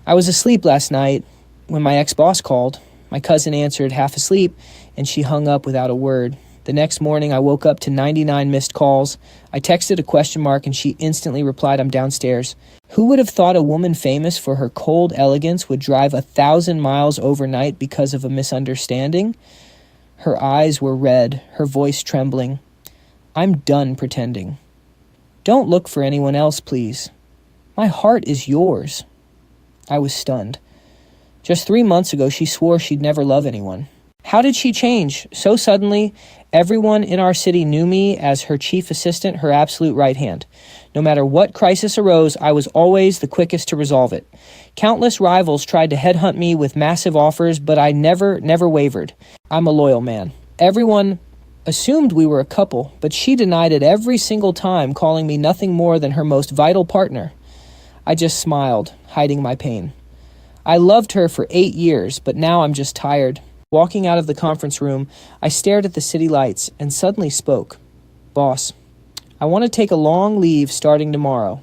I was asleep last night when my ex-boss called. My cousin answered half asleep, and she hung up without a word. The next morning, I woke up to 99 missed calls. I texted a question mark, and she instantly replied, "I'm downstairs." Who would have thought a woman famous for her cold elegance would drive 1,000 miles overnight because of a misunderstanding? Her eyes were red, her voice trembling. "I'm done pretending. Don't look for anyone else, please. My heart is yours." I was stunned. Just 3 months ago, she swore she'd never love anyone. How did she change so suddenly? Everyone in our city knew me as her chief assistant, her absolute right hand. No matter what crisis arose, I was always the quickest to resolve it. Countless rivals tried to headhunt me with massive offers, but I never wavered. I'm a loyal man. Everyone assumed we were a couple, but she denied it every single time, calling me nothing more than her most vital partner. I just smiled, hiding my pain. I loved her for 8 years, but now I'm just tired. Walking out of the conference room, I stared at the city lights and suddenly spoke. "Boss, I want to take a long leave starting tomorrow.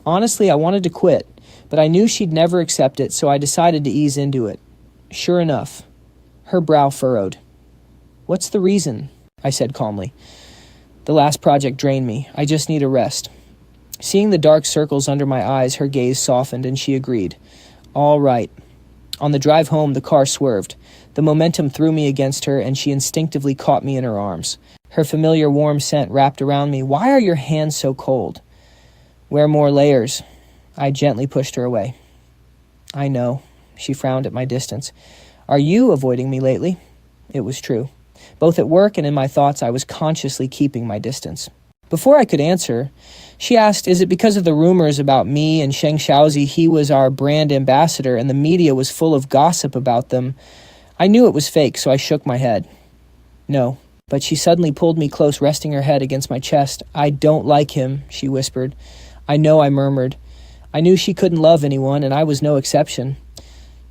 Honestly, I wanted to quit, but I knew she'd never accept it, so I decided to ease into it." Sure enough, her brow furrowed. "What's the reason?" I said calmly. "The last project drained me. I just need a rest." Seeing the dark circles under my eyes, her gaze softened and she agreed. "All right." On the drive home, the car swerved. The momentum threw me against her, and she instinctively caught me in her arms. Her familiar warm scent wrapped around me. "Why are your hands so cold?" "Wear more layers." I gently pushed her away. "I know." She frowned at my distance. "Are you avoiding me lately?" It was true. Both at work and in my thoughts, I was consciously keeping my distance. Before I could answer, she asked, "Is it because of the rumors about me and Shen Chengyu? He was our brand ambassador, and the media was full of gossip about them." I knew it was fake, so I shook my head. "No." But she suddenly pulled me close, resting her head against my chest. "I don't like him," she whispered. "I know," I murmured. I knew she couldn't love anyone, and I was no exception.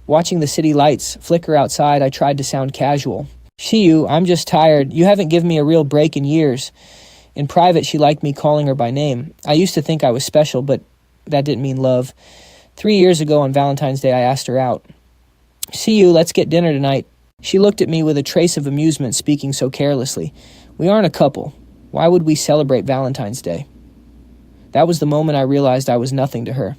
Watching the city lights flicker outside, I tried to sound casual. "Ciyou, I'm just tired. You haven't given me a real break in years." In private, she liked me calling her by name. I used to think I was special, but that didn't mean love. 3 years ago on Valentine's Day, I asked her out. "Ciyou, let's get dinner tonight." She looked at me with a trace of amusement, speaking so carelessly. "We aren't a couple. Why would we celebrate Valentine's Day?" That was the moment I realized I was nothing to her.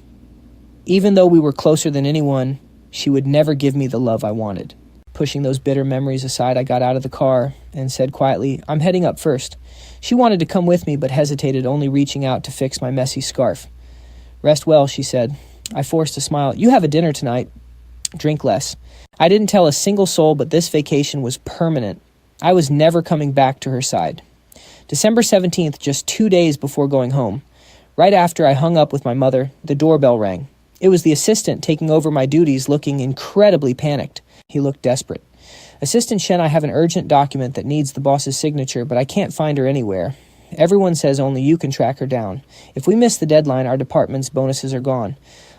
Even though we were closer than anyone, she would never give me the love I wanted. Pushing those bitter memories aside, I got out of the car and said quietly, "I'm heading up first." She wanted to come with me, but hesitated, only reaching out to fix my messy scarf. "Rest well," she said. I forced a smile. "You have a dinner tonight. Drink less." I didn't tell a single soul, but this vacation was permanent. I was never coming back to her side. December 17th, just 2 days before going home. Right after I hung up with my mother, the doorbell rang. It was the assistant taking over my duties, looking incredibly panicked. He looked desperate. "Assistant Shen, I have an urgent document that needs the boss's signature, but I can't find her anywhere. Everyone says only you can track her down. If we miss the deadline, our department's bonuses are gone."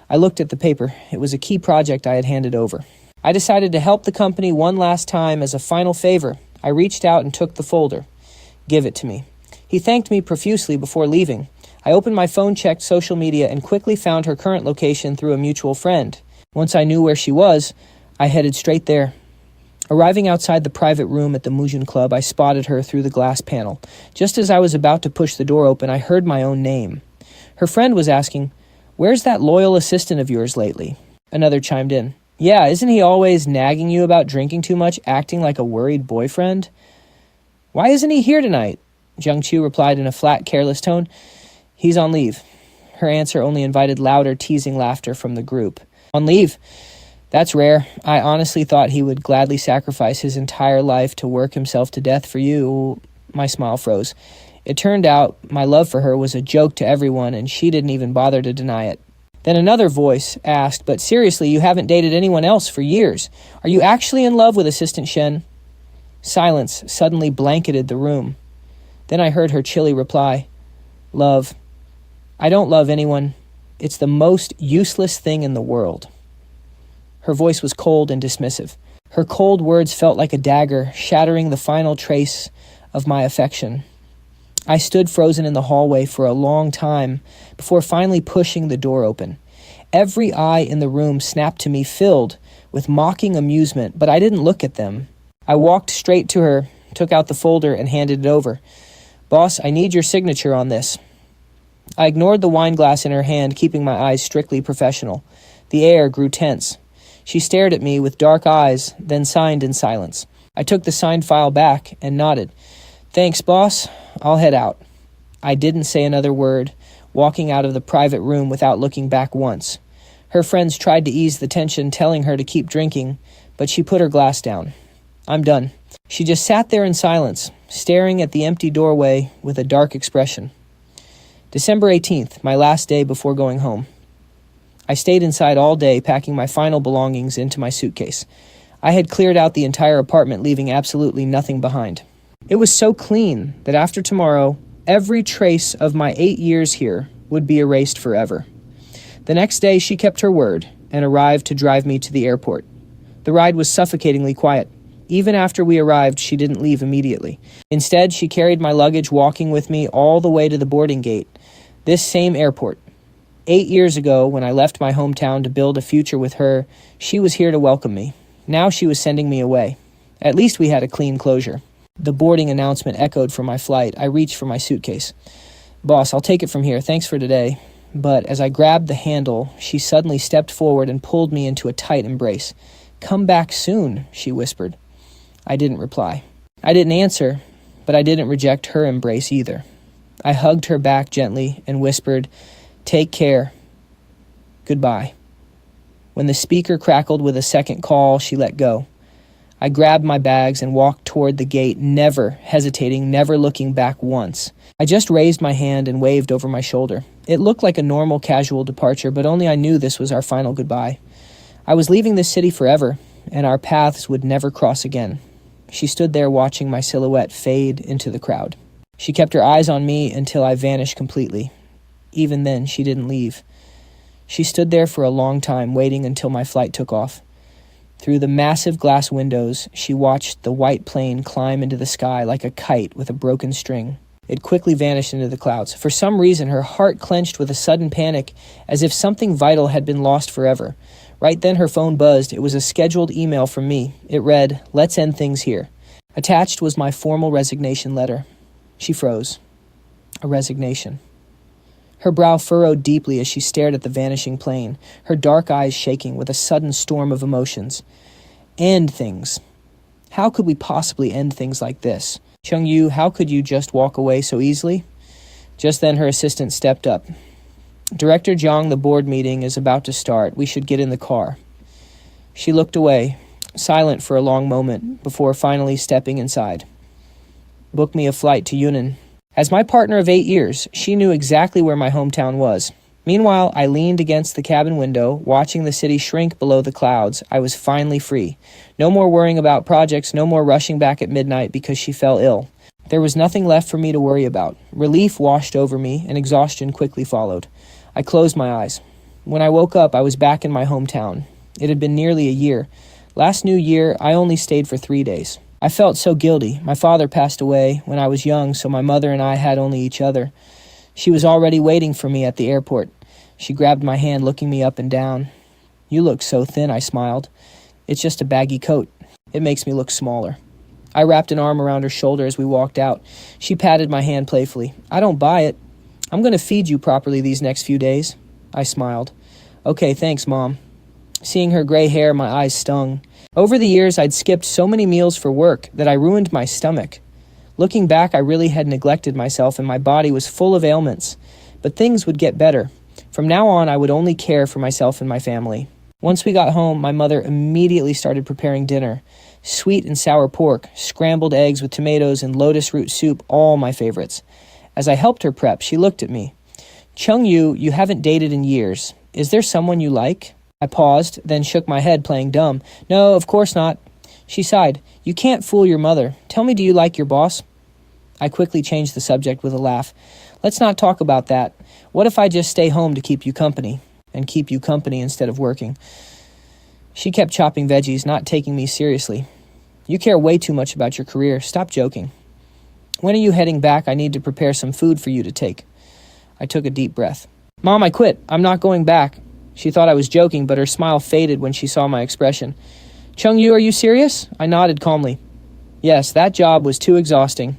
I looked at the paper. It was a key project I had handed over. I decided to help the company one last time as a final favor. I reached out and took the folder. "Give it to me." He thanked me profusely before leaving. I opened my phone, checked social media, and quickly found her current location through a mutual friend. Once I knew where she was, I headed straight there. Arriving outside the private room at the Mujin Club, I spotted her through the glass panel. Just as I was about to push the door open, I heard my own name. Her friend was asking, "Where's that loyal assistant of yours lately?" Another chimed in, "Yeah, isn't he always nagging you about drinking too much, acting like a worried boyfriend?" "Why isn't he here tonight?" Jiang Ciyou replied in a flat, careless tone. "He's on leave." Her answer only invited louder, teasing laughter from the group. "On leave? That's rare. I honestly thought he would gladly sacrifice his entire life to work himself to death for you." My smile froze. It turned out my love for her was a joke to everyone, and she didn't even bother to deny it. Then another voice asked, "But seriously, you haven't dated anyone else for years. Are you actually in love with Assistant Shen?" Silence suddenly blanketed the room. Then I heard her chilly reply, "Love. I don't love anyone. It's the most useless thing in the world." Her voice was cold and dismissive. Her cold words felt like a dagger, shattering the final trace of my affection. I stood frozen in the hallway for a long time before finally pushing the door open. Every eye in the room snapped to me, filled with mocking amusement, but I didn't look at them. I walked straight to her, took out the folder, and handed it over. "Boss, I need your signature on this." I ignored the wine glass in her hand, keeping my eyes strictly professional. The air grew tense. She stared at me with dark eyes, then signed in silence. I took the signed file back and nodded. "Thanks, boss. I'll head out." I didn't say another word, walking out of the private room without looking back once. Her friends tried to ease the tension, telling her to keep drinking, but she put her glass down. "I'm done." She just sat there in silence, staring at the empty doorway with a dark expression. December 18th, my last day before going home. I stayed inside all day, packing my final belongings into my suitcase. I had cleared out the entire apartment, leaving absolutely nothing behind. It was so clean that after tomorrow, every trace of my 8 years here would be erased forever. The next day, she kept her word and arrived to drive me to the airport. The ride was suffocatingly quiet. Even after we arrived, she didn't leave immediately. Instead, she carried my luggage, walking with me all the way to the boarding gate. This same airport. 8 years ago, when I left my hometown to build a future with her, she was here to welcome me. Now she was sending me away. At least we had a clean closure. The boarding announcement echoed from my flight. I reached for my suitcase. "Boss, I'll take it from here. Thanks for today." But as I grabbed the handle, she suddenly stepped forward and pulled me into a tight embrace. "Come back soon," she whispered. I didn't reply. I didn't answer, but I didn't reject her embrace either. I hugged her back gently and whispered, "Take care. Goodbye." When the speaker crackled with a second call, she let go. I grabbed my bags and walked toward the gate, never hesitating, never looking back once. I just raised my hand and waved over my shoulder. It looked like a normal, casual departure, but only I knew this was our final goodbye. I was leaving this city forever, and our paths would never cross again. She stood there watching my silhouette fade into the crowd. She kept her eyes on me until I vanished completely. Even then, she didn't leave. She stood there for a long time, waiting until my flight took off. Through the massive glass windows, she watched the white plane climb into the sky like a kite with a broken string. It quickly vanished into the clouds. For some reason, her heart clenched with a sudden panic, as if something vital had been lost forever. Right then, her phone buzzed. It was a scheduled email from me. It read, "Let's end things here." Attached was my formal resignation letter. She froze. A resignation. Her brow furrowed deeply as she stared at the vanishing plane, her dark eyes shaking with a sudden storm of emotions. End things. How could we possibly end things like this? Chengyu, how could you just walk away so easily? Just then her assistant stepped up. "Director Jiang, the board meeting is about to start. We should get in the car." She looked away, silent for a long moment, before finally stepping inside. "Book me a flight to Yunnan." As my partner of 8 years, she knew exactly where my hometown was. Meanwhile, I leaned against the cabin window, watching the city shrink below the clouds. I was finally free. No more worrying about projects, no more rushing back at midnight because she fell ill. There was nothing left for me to worry about. Relief washed over me, and exhaustion quickly followed. I closed my eyes. When I woke up, I was back in my hometown. It had been nearly a year. Last New Year, I only stayed for 3 days. I felt so guilty. My father passed away when I was young, so my mother and I had only each other. She was already waiting for me at the airport. She grabbed my hand, looking me up and down. "You look so thin," I smiled. "It's just a baggy coat. It makes me look smaller." I wrapped an arm around her shoulder as we walked out. She patted my hand playfully. "I don't buy it. I'm going to feed you properly these next few days." I smiled. "Okay, thanks, Mom." Seeing her gray hair, my eyes stung. Over the years, I'd skipped so many meals for work that I ruined my stomach. Looking back, I really had neglected myself and my body was full of ailments. But things would get better. From now on, I would only care for myself and my family. Once we got home, my mother immediately started preparing dinner. Sweet and sour pork, scrambled eggs with tomatoes, and lotus root soup, all my favorites. As I helped her prep, she looked at me. "Chengyu, you haven't dated in years. Is there someone you like?" I paused, then shook my head, playing dumb. "No, of course not." She sighed. "You can't fool your mother. Tell me, do you like your boss?" I quickly changed the subject with a laugh. "Let's not talk about that. What if I just stay home to keep you company? And keep you company instead of working?" She kept chopping veggies, not taking me seriously. "You care way too much about your career. Stop joking." "When are you heading back? I need to prepare some food for you to take." I took a deep breath. "Mom, I quit. I'm not going back." She thought I was joking, but her smile faded when she saw my expression. Chengyu, are you serious? I nodded calmly. Yes, that job was too exhausting.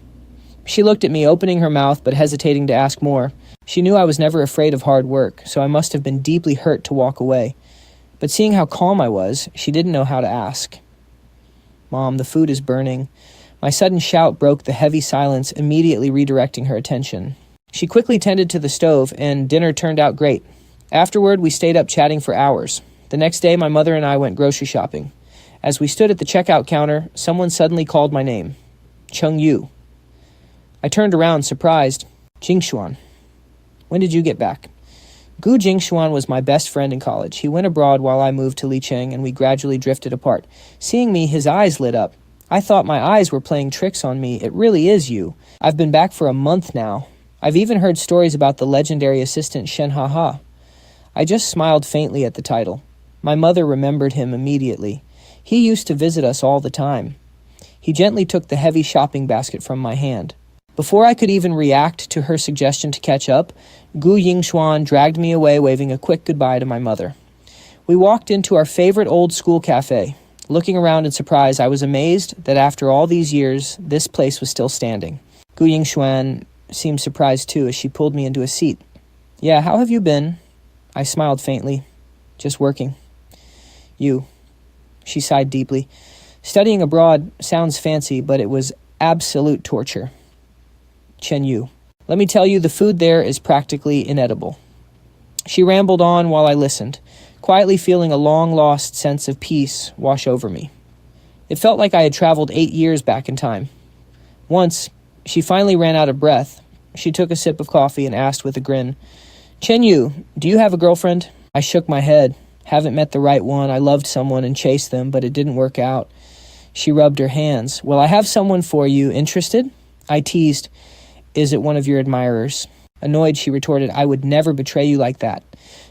She looked at me, opening her mouth but hesitating to ask more. She knew I was never afraid of hard work, so I must have been deeply hurt to walk away. But seeing how calm I was, she didn't know how to ask. Mom, the food is burning. My sudden shout broke the heavy silence, immediately redirecting her attention. She quickly tended to the stove, and dinner turned out great. Afterward, we stayed up chatting for hours. The next day, my mother and I went grocery shopping. As we stood at the checkout counter, someone suddenly called my name. Chengyu. I turned around, surprised. Jingshuan. When did you get back? Gu Jingshuan was my best friend in college. He went abroad while I moved to Licheng, and we gradually drifted apart. Seeing me, his eyes lit up. I thought my eyes were playing tricks on me. It really is you. I've been back for a month now. I've even heard stories about the legendary assistant Shen Haha. I just smiled faintly at the title. My mother remembered him immediately. He used to visit us all the time. He gently took the heavy shopping basket from my hand. Before I could even react to her suggestion to catch up, Gu Yingshuan dragged me away, waving a quick goodbye to my mother. We walked into our favorite old school cafe. Looking around in surprise, I was amazed that after all these years, this place was still standing. Gu Yingshuan seemed surprised too as she pulled me into a seat. Yeah, how have you been? I smiled faintly. Just working. You. She sighed deeply. Studying abroad sounds fancy, but it was absolute torture. Chengyu. Let me tell you, the food there is practically inedible. She rambled on while I listened, quietly feeling a long-lost sense of peace wash over me. It felt like I had traveled 8 years back in time. Once, she finally ran out of breath. She took a sip of coffee and asked with a grin, Chengyu, do you have a girlfriend? I shook my head. Haven't met the right one. I loved someone and chased them, but it didn't work out. She rubbed her hands. Well, I have someone for you. Interested? I teased. Is it one of your admirers? Annoyed, she retorted, I would never betray you like that.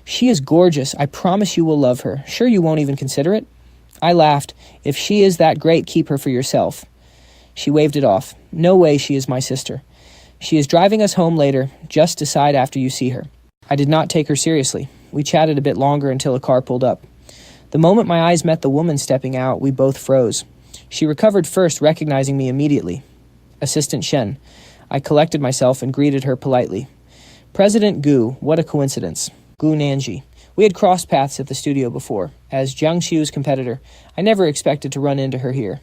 She is gorgeous. I promise you will love her. Sure you won't even consider it? I laughed. If she is that great, keep her for yourself. She waved it off. No way, she is my sister. She is driving us home later. Just decide after you see her. I did not take her seriously. We chatted a bit longer until a car pulled up. The moment my eyes met the woman stepping out, we both froze. She recovered first, recognizing me immediately. Assistant Shen. I collected myself and greeted her politely. President Gu, what a coincidence. Gu Nanji. We had crossed paths at the studio before. As Jiang Ciyou's competitor, I never expected to run into her here.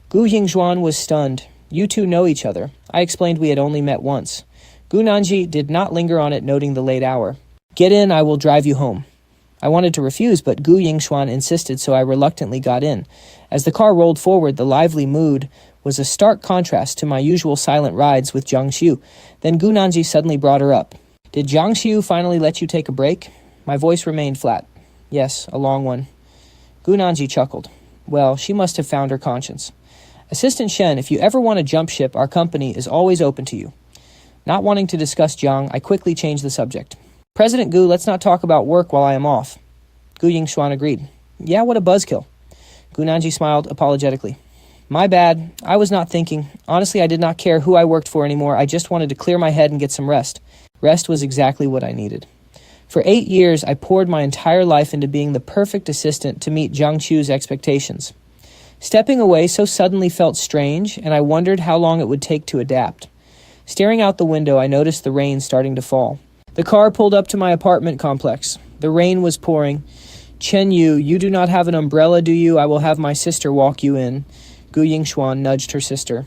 Gu Yingzhuan was stunned. You two know each other. I explained we had only met once. Gu Nanji did not linger on it, noting the late hour. Get in, I will drive you home. I wanted to refuse, but Gu Yingshuan insisted, so I reluctantly got in. As the car rolled forward, the lively mood was a stark contrast to my usual silent rides with Jiang Ciyou. Then Gu Nanji suddenly brought her up. Did Jiang Ciyou finally let you take a break? My voice remained flat. Yes, a long one. Gu Nanji chuckled. Well, she must have found her conscience. Assistant Shen, if you ever want to jump ship, our company is always open to you. Not wanting to discuss Jiang, I quickly changed the subject. President Gu, let's not talk about work while I am off. Gu Yingshuan agreed. Yeah, what a buzzkill. Gu Nanji smiled apologetically. My bad. I was not thinking. Honestly, I did not care who I worked for anymore. I just wanted to clear my head and get some rest. Rest was exactly what I needed. For 8 years, I poured my entire life into being the perfect assistant to meet Jiang Ciyou's expectations. Stepping away so suddenly felt strange, and I wondered how long it would take to adapt. Staring out the window, I noticed the rain starting to fall. The car pulled up to my apartment complex. The rain was pouring. Chengyu, you do not have an umbrella, do you? I will have my sister walk you in. Gu Yingshuan nudged her sister.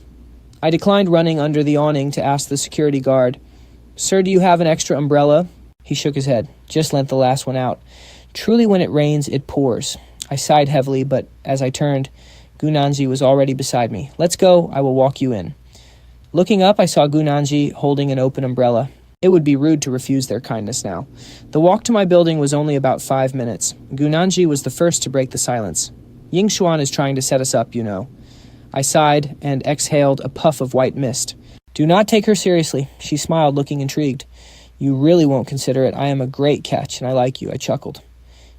I declined running under the awning to ask the security guard, Sir, do you have an extra umbrella? He shook his head. Just lent the last one out. Truly, when it rains, it pours. I sighed heavily, but as I turned, Gu Nanji was already beside me. Let's go, I will walk you in. Looking up, I saw Gu Nanji holding an open umbrella. It would be rude to refuse their kindness now. The walk to my building was only about 5 minutes. Gu Nanji was the first to break the silence. Yingshuan is trying to set us up, you know. I sighed and exhaled a puff of white mist. Do not take her seriously. She smiled, looking intrigued. You really won't consider it. I am a great catch, and I like you. I chuckled.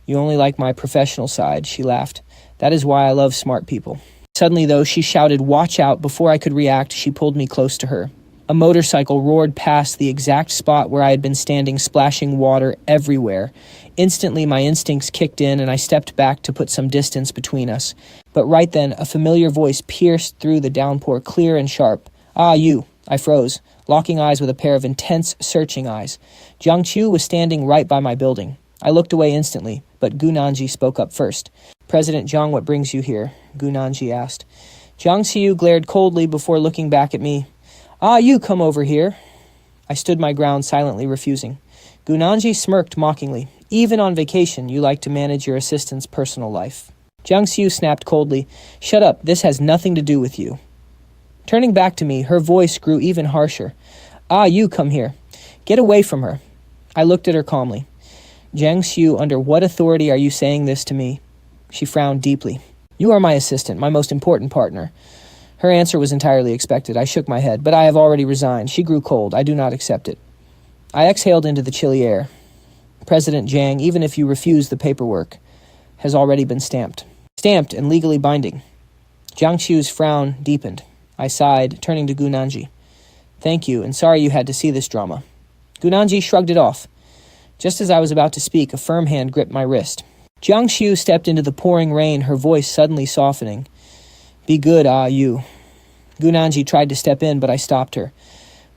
You only like my professional side, she laughed. That is why I love smart people. Suddenly, though, she shouted, watch out. Before I could react, she pulled me close to her. A motorcycle roared past the exact spot where I had been standing, splashing water everywhere. Instantly, my instincts kicked in, and I stepped back to put some distance between us. But right then, a familiar voice pierced through the downpour, clear and sharp. "Ah, you." I froze, locking eyes with a pair of intense, searching eyes. Jiang Ciyou was standing right by my building. I looked away instantly, but Gu Nanji spoke up first. "President Jiang, what brings you here?" Gu Nanji asked. Jiang Ciyou glared coldly before looking back at me. "Ah, you come over here." I stood my ground, silently refusing. Gu Nanji smirked mockingly. "Even on vacation, you like to manage your assistant's personal life." Jiang Ciyou snapped coldly. "Shut up, this has nothing to do with you." Turning back to me, her voice grew even harsher. "Ah, you come here. Get away from her." I looked at her calmly. "Jiang Ciyou, under what authority are you saying this to me?" She frowned deeply. "You are my assistant, my most important partner." Her answer was entirely expected. I shook my head. "But I have already resigned." She grew cold. "I do not accept it." I exhaled into the chilly air. "President Jiang, even if you refuse, the paperwork has already been stamped. Stamped and legally binding." Jiang Ciyou's frown deepened. I sighed, turning to Gu Nanji. "Thank you, and sorry you had to see this drama." Gu Nanji shrugged it off. Just as I was about to speak, a firm hand gripped my wrist. Jiang Ciyou stepped into the pouring rain, her voice suddenly softening. "Be good, ah, you." Gu Nanji tried to step in, but I stopped her.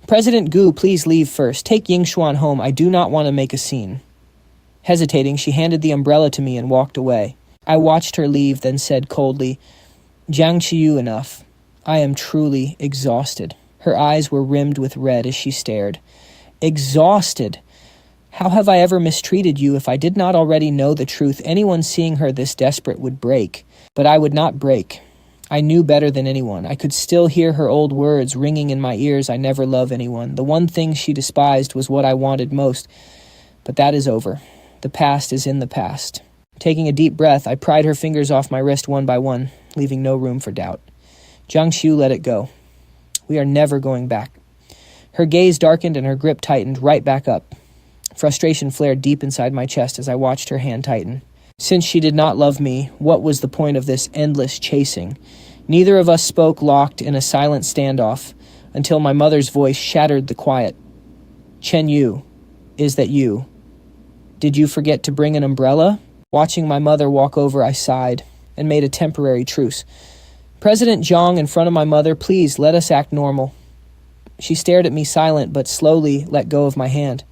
"President Gu, please leave first. Take Yingshuan home. I do not want to make a scene." Hesitating, she handed the umbrella to me and walked away. I watched her leave, then said coldly, "Jiang Ciyou, enough. I am truly exhausted." Her eyes were rimmed with red as she stared. "Exhausted? How have I ever mistreated you? If I did not already know the truth, anyone seeing her this desperate would break. But I would not break. I knew better than anyone. I could still hear her old words ringing in my ears. I never love anyone. The one thing she despised was what I wanted most. But that is over. The past is in the past." Taking a deep breath, I pried her fingers off my wrist one by one, leaving no room for doubt. Jiang Ciyou let it go. "We are never going back." Her gaze darkened and her grip tightened right back up. Frustration flared deep inside my chest as I watched her hand tighten. Since she did not love me, what was the point of this endless chasing? Neither of us spoke, locked in a silent standoff, until my mother's voice shattered the quiet. "Chengyu, is that you? Did you forget to bring an umbrella?" Watching my mother walk over, I sighed and made a temporary truce. "President Jiang, in front of my mother, please let us act normal." She stared at me silent, but slowly let go of my hand.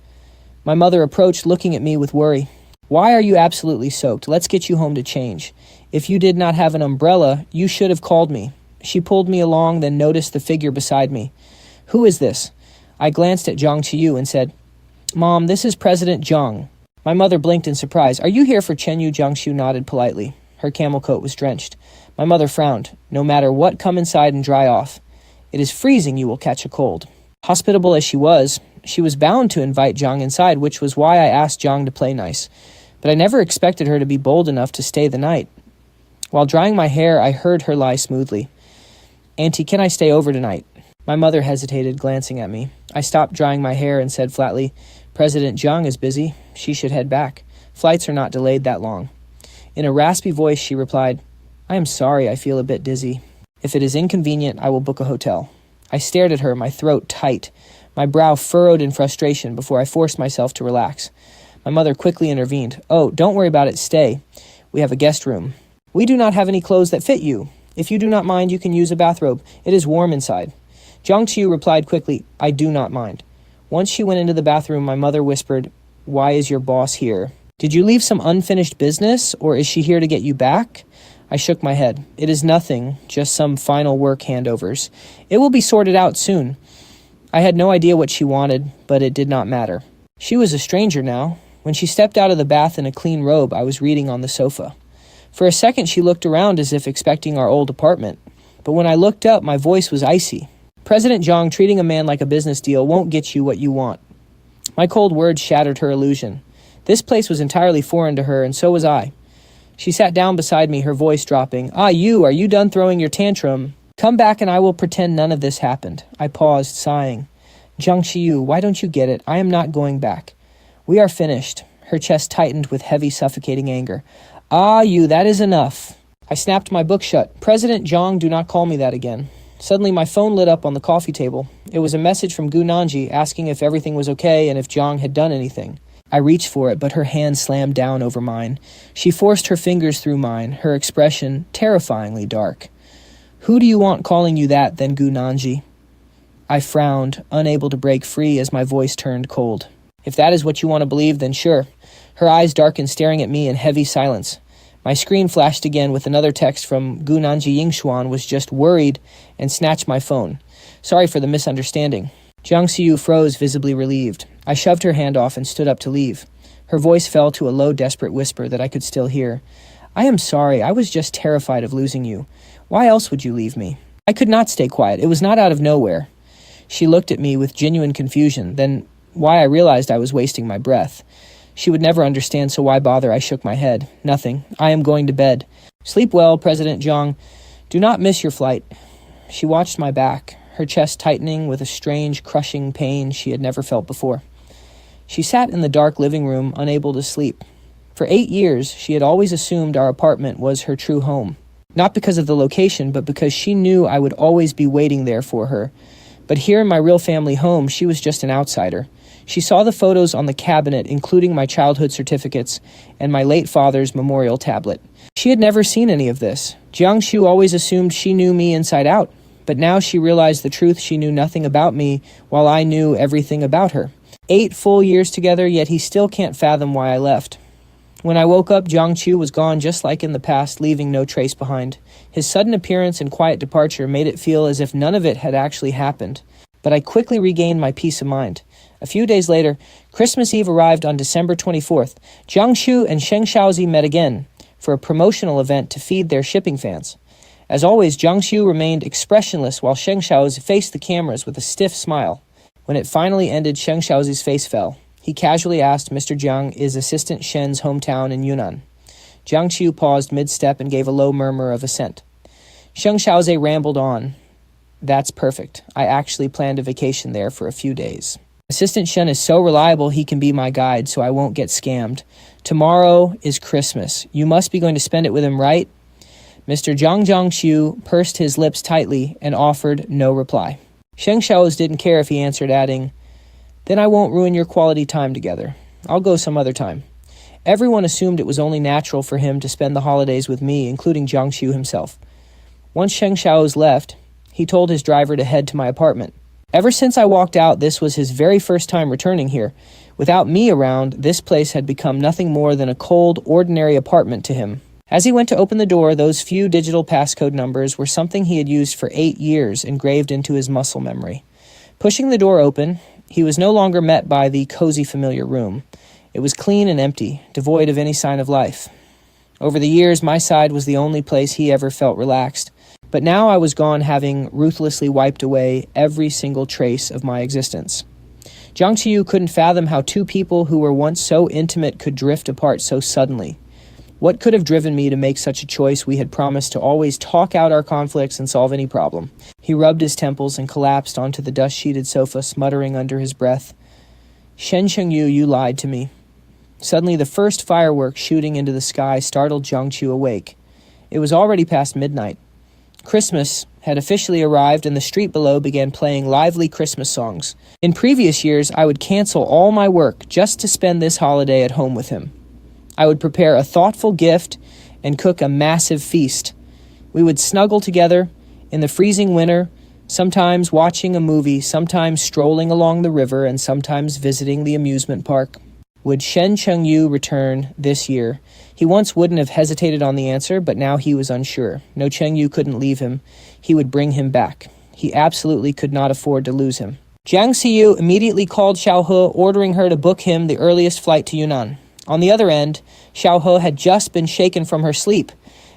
My mother approached, looking at me with worry. "Why are you absolutely soaked? Let's get you home to change. If you did not have an umbrella, you should have called me." She pulled me along, then noticed the figure beside me. "Who is this?" I glanced at Jiang Ciyou and said, "Mom, this is President Jiang." My mother blinked in surprise. "Are you here for Chengyu?" Jiang Ciyou nodded politely. Her camel coat was drenched. My mother frowned. "No matter what, come inside and dry off. It is freezing, you will catch a cold." Hospitable as she was bound to invite Jiang inside, which was why I asked Jiang to play nice. But I never expected her to be bold enough to stay the night. While drying my hair, I heard her lie smoothly. "Auntie, can I stay over tonight?" My mother hesitated, glancing at me. I stopped drying my hair and said flatly, "President Jiang is busy. She should head back. Flights are not delayed that long." In a raspy voice, she replied, "I am sorry, I feel a bit dizzy. If it is inconvenient, I will book a hotel." I stared at her, my throat tight, my brow furrowed in frustration before I forced myself to relax. My mother quickly intervened. "Oh, don't worry about it, stay. We have a guest room." "We do not have any clothes that fit you. If you do not mind, you can use a bathrobe. It is warm inside." Jiang Ciyou replied quickly, "I do not mind." Once she went into the bathroom, my mother whispered, "Why is your boss here? Did you leave some unfinished business, or is she here to get you back?" I shook my head. "It is nothing, just some final work handovers. It will be sorted out soon." I had no idea what she wanted, but it did not matter. She was a stranger now. When she stepped out of the bath in a clean robe, I was reading on the sofa. For a second, she looked around as if expecting our old apartment. But when I looked up, my voice was icy. "President Jiang, treating a man like a business deal won't get you what you want." My cold words shattered her illusion. This place was entirely foreign to her, and so was I. She sat down beside me, her voice dropping. "Ah, you, are you done throwing your tantrum? Come back and I will pretend none of this happened." I paused, sighing. "Jiang Ciyou, why don't you get it? I am not going back. We are finished." Her chest tightened with heavy, suffocating anger. "Ah, you, that is enough." I snapped my book shut. "President Jiang, do not call me that again." Suddenly, my phone lit up on the coffee table. It was a message from Gu Nanji asking if everything was okay and if Jiang had done anything. I reached for it, but her hand slammed down over mine. She forced her fingers through mine, her expression terrifyingly dark. "Who do you want calling you that, then, Gu Nanji?" I frowned, unable to break free as my voice turned cold. "If that is what you want to believe, then sure." Her eyes darkened, staring at me in heavy silence. My screen flashed again with another text from Gu Nanji. Yingshuan was just worried and snatched my phone. "Sorry for the misunderstanding." Jiang Ciyou froze, visibly relieved. I shoved her hand off and stood up to leave. Her voice fell to a low, desperate whisper that I could still hear. "I am sorry. I was just terrified of losing you. Why else would you leave me?" I could not stay quiet. It was not out of nowhere. She looked at me with genuine confusion, then why I realized I was wasting my breath. She would never understand, so why bother? I shook my head. "Nothing. I am going to bed." "Sleep well, President Jiang. Do not miss your flight." She watched my back, her chest tightening with a strange, crushing pain she had never felt before. She sat in the dark living room, unable to sleep. For 8 years, she had always assumed our apartment was her true home. Not because of the location, but because she knew I would always be waiting there for her. But here in my real family home, she was just an outsider. She saw the photos on the cabinet, including my childhood certificates and my late father's memorial tablet. She had never seen any of this. Jiang Ciyou always assumed she knew me inside out. But now she realized the truth. She knew nothing about me, while I knew everything about her. 8 full years together, yet he still can't fathom why I left. When I woke up, Jiang Ciyou was gone just like in the past, leaving no trace behind. His sudden appearance and quiet departure made it feel as if none of it had actually happened. But I quickly regained my peace of mind. A few days later, Christmas Eve arrived on December 24th. Jiang Ciyou and Shen Chengyu met again for a promotional event to feed their shipping fans. As always, Jiang Ciyou remained expressionless while Shen Chengyu faced the cameras with a stiff smile. When it finally ended, Shen Chengyu's face fell. He casually asked Mr. Jiang is Assistant Shen's hometown in Yunnan. Jiang Ciyou paused mid-step and gave a low murmur of assent. Shen Chengyu rambled on. "That's perfect. I actually planned a vacation there for a few days. Assistant Shen is so reliable he can be my guide, so I won't get scammed. Tomorrow is Christmas. You must be going to spend it with him, right?" Mr. Jiang Ciyou pursed his lips tightly and offered no reply. Shen Chengyu didn't care if he answered, adding, "Then I won't ruin your quality time together. I'll go some other time." Everyone assumed it was only natural for him to spend the holidays with me, including Jiang Ciyou himself. Once Shen Chengyu left, he told his driver to head to my apartment. Ever since I walked out, this was his very first time returning here. Without me around, this place had become nothing more than a cold, ordinary apartment to him. As he went to open the door, those few digital passcode numbers were something he had used for 8 years, engraved into his muscle memory. Pushing the door open, he was no longer met by the cozy, familiar room. It was clean and empty, devoid of any sign of life. Over the years, my side was the only place he ever felt relaxed. But now I was gone, having ruthlessly wiped away every single trace of my existence. Jiang Ciyou couldn't fathom how two people who were once so intimate could drift apart so suddenly. What could have driven me to make such a choice? We had promised to always talk out our conflicts and solve any problem. He rubbed his temples and collapsed onto the dust-sheeted sofa, smuttering under his breath, "Shen Chengyu, you lied to me." Suddenly, the first fireworks shooting into the sky startled Jiang Ciyou awake. It was already past midnight. Christmas had officially arrived, and the street below began playing lively Christmas songs. In previous years, I would cancel all my work just to spend this holiday at home with him. I would prepare a thoughtful gift and cook a massive feast. We would snuggle together in the freezing winter, sometimes watching a movie, sometimes strolling along the river, and sometimes visiting the amusement park. Would Shen Chengyu return this year? He once wouldn't have hesitated on the answer, but now he was unsure. No, Chengyu couldn't leave him. He would bring him back. He absolutely could not afford to lose him. Jiang Ciyou immediately called Xiao He, ordering her to book him the earliest flight to Yunnan. On the other end, Xiao He had just been shaken from her sleep.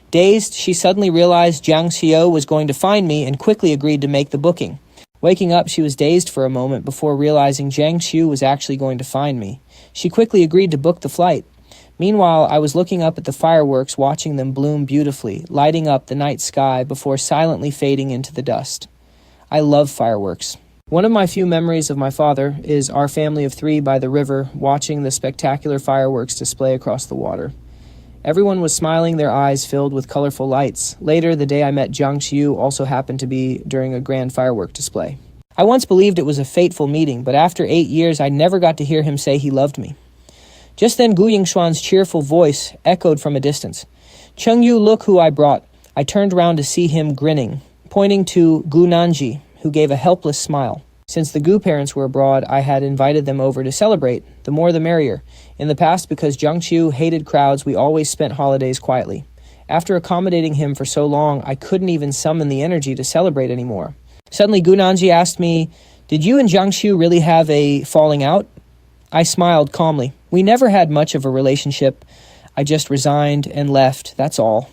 Dazed, she suddenly realized Jiang Ciyou was going to find me and quickly agreed to make the booking. Waking up, she was dazed for a moment before realizing Jiang Ciyou was actually going to find me. She quickly agreed to book the flight. Meanwhile, I was looking up at the fireworks, watching them bloom beautifully, lighting up the night sky before silently fading into the dust. I love fireworks. One of my few memories of my father is our family of 3 by the river, watching the spectacular fireworks display across the water. Everyone was smiling, their eyes filled with colorful lights. Later, the day I met Jiang Ciyou also happened to be during a grand firework display. I once believed it was a fateful meeting, but after 8 years, I never got to hear him say he loved me. Just then, Gu Yingshuan's cheerful voice echoed from a distance. "Chengyu, look who I brought." I turned around to see him grinning, pointing to Gu Nanji, who gave a helpless smile. Since the Gu parents were abroad, I had invited them over to celebrate, the more the merrier. In the past, because Jiang Ciyou hated crowds, we always spent holidays quietly. After accommodating him for so long, I couldn't even summon the energy to celebrate anymore. Suddenly, Gu Nanji asked me, "Did you and Jiang Ciyou really have a falling out?" I smiled calmly. "We never had much of a relationship. I just resigned and left, that's all."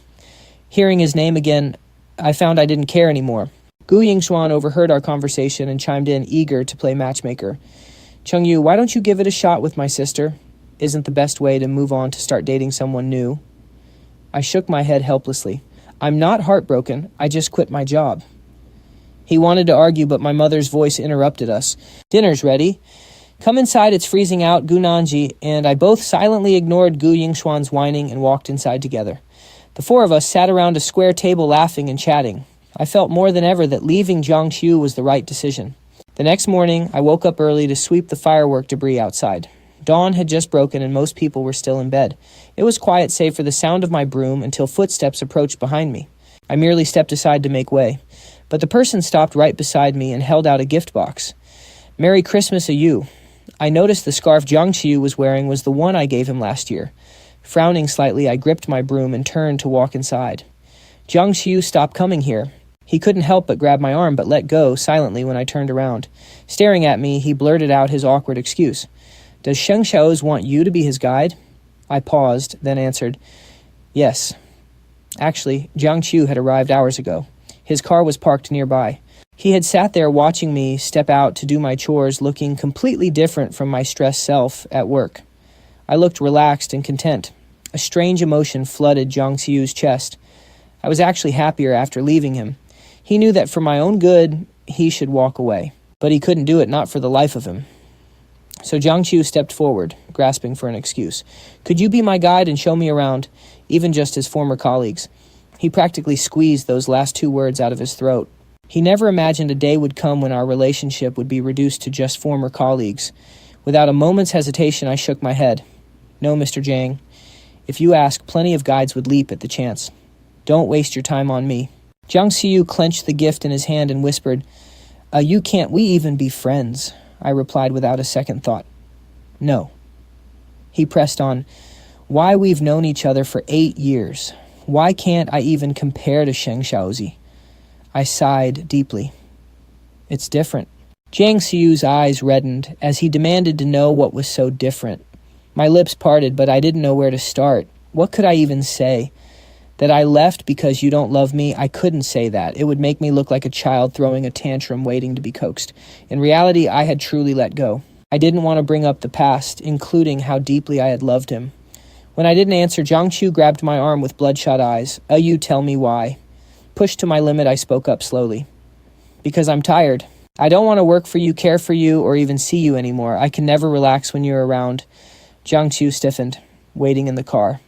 Hearing his name again, I found I didn't care anymore. Gu Yingshuan overheard our conversation and chimed in, eager to play matchmaker. "Chengyu, why don't you give it a shot with my sister? Isn't the best way to move on to start dating someone new?" I shook my head helplessly. "I'm not heartbroken. I just quit my job." He wanted to argue, but my mother's voice interrupted us. "Dinner's ready. Come inside, it's freezing out, Gu Nanji," and I both silently ignored Gu Yingshuan's whining and walked inside together. The four of us sat around a square table laughing and chatting. I felt more than ever that leaving Jiang Ciyou was the right decision. The next morning, I woke up early to sweep the firework debris outside. Dawn had just broken and most people were still in bed. It was quiet save for the sound of my broom until footsteps approached behind me. I merely stepped aside to make way. But the person stopped right beside me and held out a gift box. "Merry Christmas a you." I noticed the scarf Jiang Ciyou was wearing was the one I gave him last year. Frowning slightly, I gripped my broom and turned to walk inside. Jiang Ciyou stopped coming here. He couldn't help but grab my arm, but let go silently when I turned around. Staring at me, he blurted out his awkward excuse. "Does Shen Chengyu want you to be his guide?" I paused, then answered, "Yes." Actually, Jiang Ciyou had arrived hours ago. His car was parked nearby. He had sat there watching me step out to do my chores, looking completely different from my stressed self at work. I looked relaxed and content. A strange emotion flooded Jiang Ciyou's chest. I was actually happier after leaving him. He knew that for my own good, he should walk away. But he couldn't do it, not for the life of him. So Jiang Ciyou stepped forward, grasping for an excuse. "Could you be my guide and show me around, even just as former colleagues?" He practically squeezed those last two words out of his throat. He never imagined a day would come when our relationship would be reduced to just former colleagues. Without a moment's hesitation, I shook my head. "No, Mr. Jiang. If you ask, plenty of guides would leap at the chance. Don't waste your time on me." Jiang Ciyou clenched the gift in his hand and whispered, "You can't we even be friends?" I replied without a second thought. "No." He pressed on, "Why, we've known each other for 8 years. Why can't I even compare to Sheng Shaozi?" I sighed deeply. "It's different." Jiang Ciyou's eyes reddened as he demanded to know what was so different. My lips parted, but I didn't know where to start. What could I even say? That I left because you don't love me? I couldn't say that. It would make me look like a child throwing a tantrum waiting to be coaxed. In reality, I had truly let go. I didn't want to bring up the past, including how deeply I had loved him. When I didn't answer, Jiang Ciyou grabbed my arm with bloodshot eyes. You tell me why." Pushed to my limit, I spoke up slowly. "Because I'm tired. I don't want to work for you, care for you, or even see you anymore. I can never relax when you're around." Jiang Ciyou stiffened, waiting in the car.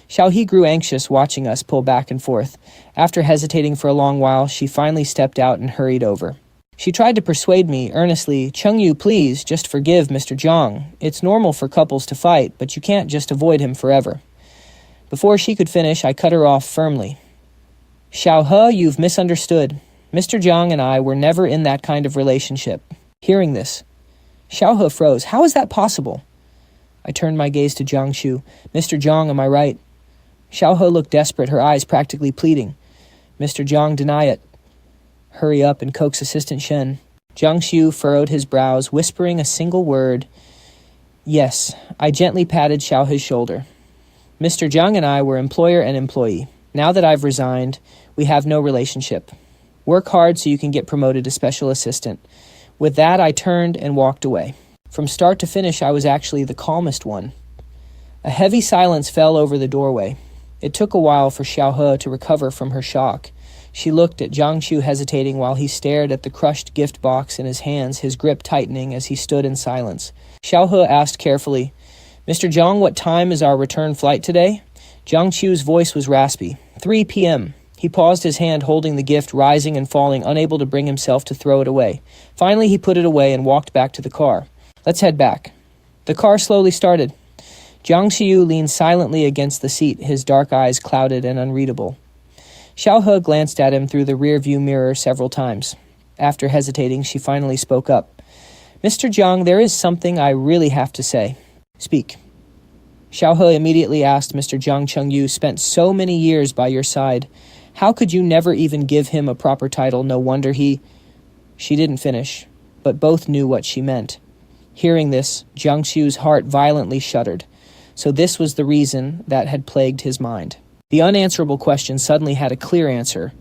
Xiaohe grew anxious watching us pull back and forth. After hesitating for a long while, she finally stepped out and hurried over. She tried to persuade me earnestly, "Chengyu, please, just forgive Mr. Jiang. It's normal for couples to fight, but you can't just avoid him forever." Before she could finish, I cut her off firmly. "Xiaohe, you've misunderstood. Mr. Jiang and I were never in that kind of relationship." Hearing this, Xiaohe froze. "How is that possible?" I turned my gaze to Jiang Ciyou. "Mr. Jiang, am I right?" Xiaohe looked desperate, her eyes practically pleading. "Mr. Jiang, deny it. Hurry up and coax Assistant Shen." Jiang Ciyou furrowed his brows, whispering a single word. "Yes." I gently patted Xiaohe's shoulder. "Mr. Jiang and I were employer and employee. Now that I've resigned, we have no relationship. Work hard so you can get promoted to special assistant." With that, I turned and walked away. From start to finish, I was actually the calmest one. A heavy silence fell over the doorway. It took a while for Xiaohe to recover from her shock. She looked at Jiang Ciyou hesitating while he stared at the crushed gift box in his hands, his grip tightening as he stood in silence. Xiaohe asked carefully, "Mr. Jiang, what time is our return flight today?" Jiang Ciyou's voice was raspy. 3 p.m. He paused, his hand holding the gift, rising and falling, unable to bring himself to throw it away. Finally, he put it away and walked back to the car. Let's head back. The car slowly started. Jiang Ciyou leaned silently against the seat, his dark eyes clouded and unreadable. Xiaohe glanced at him through the rear-view mirror several times. After hesitating, she finally spoke up. Mr. Jiang, there is something I really have to say. Speak. Xiaohe immediately asked. Mr. Jiang Chenyu spent so many years by your side. How could you never even give him a proper title? No wonder he... She didn't finish, but both knew what she meant. Hearing this, Jiang Ciyou's heart violently shuddered. So this was the reason that had plagued his mind. The unanswerable question suddenly had a clear answer.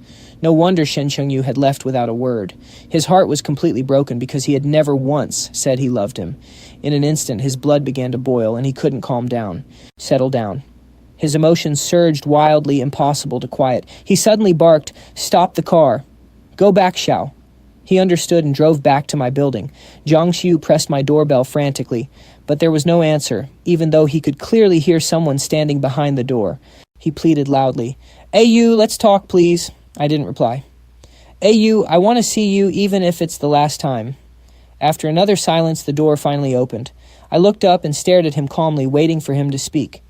No wonder Shen Chengyu had left without a word. His heart was completely broken because he had never once said he loved him. In an instant, his blood began to boil, and he couldn't settle down. His emotions surged wildly, impossible to quiet. He suddenly barked, "Stop the car. Go back, Xiao." He understood and drove back to my building. Jiang Ciyou pressed my doorbell frantically, but there was no answer, even though he could clearly hear someone standing behind the door. He pleaded loudly, "Hey you, let's talk, please." I didn't reply. "Hey you, I want to see you even if it's the last time." After another silence, the door finally opened. I looked up and stared at him calmly, waiting for him to speak.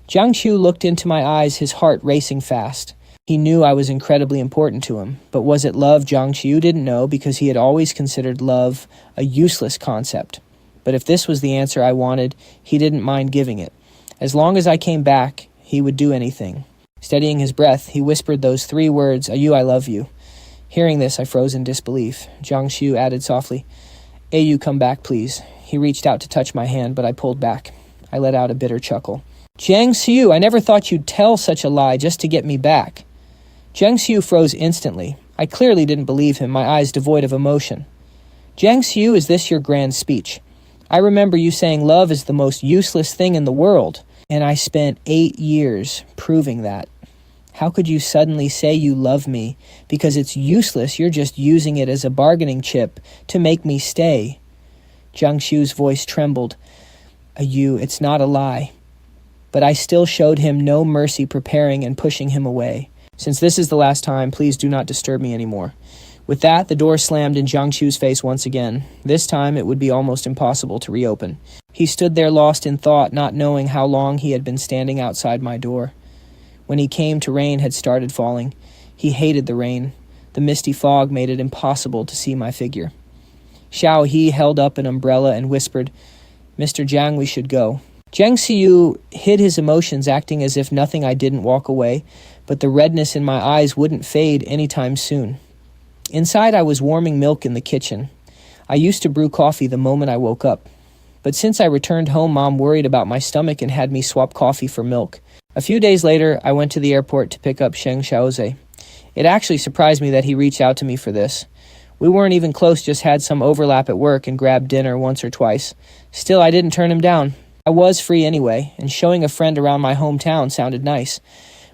Jiang Ciyou looked into my eyes, his heart racing fast. He knew I was incredibly important to him, but was it love? Jiang Ciyou didn't know because he had always considered love a useless concept. But if this was the answer I wanted, he didn't mind giving it. As long as I came back, he would do anything. Steadying his breath, he whispered those 3 words, "Ayu, I love you." Hearing this, I froze in disbelief. Jiang Ciyou added softly, "Ayu, come back, please." He reached out to touch my hand, but I pulled back. I let out a bitter chuckle. "Jiang Ciyou, I never thought you'd tell such a lie just to get me back." Jiang Ciyou froze instantly. I clearly didn't believe him, my eyes devoid of emotion. "Jiang Ciyou, is this your grand speech? I remember you saying love is the most useless thing in the world, and I spent 8 years proving that. How could you suddenly say you love me because it's useless? You're just using it as a bargaining chip to make me stay." Jiang Ciyou's voice trembled. "Ayu, it's not a lie." But I still showed him no mercy, preparing and pushing him away. "Since this is the last time, please do not disturb me anymore." With that, the door slammed in Jiang Ciyou's face once again. This time, it would be almost impossible to reopen. He stood there lost in thought, not knowing how long he had been standing outside my door. When he came to, rain had started falling. He hated the rain. The misty fog made it impossible to see my figure. Xiao He held up an umbrella and whispered, "Mr. Jiang, we should go." Jiang Ciyou hid his emotions, acting as if nothing. I didn't walk away, but the redness in my eyes wouldn't fade anytime soon. Inside, I was warming milk in the kitchen. I used to brew coffee the moment I woke up. But since I returned home, Mom worried about my stomach and had me swap coffee for milk. A few days later, I went to the airport to pick up Sheng Xiaoze. It actually surprised me that he reached out to me for this. We weren't even close, just had some overlap at work and grabbed dinner once or twice. Still, I didn't turn him down. I was free anyway, and showing a friend around my hometown sounded nice.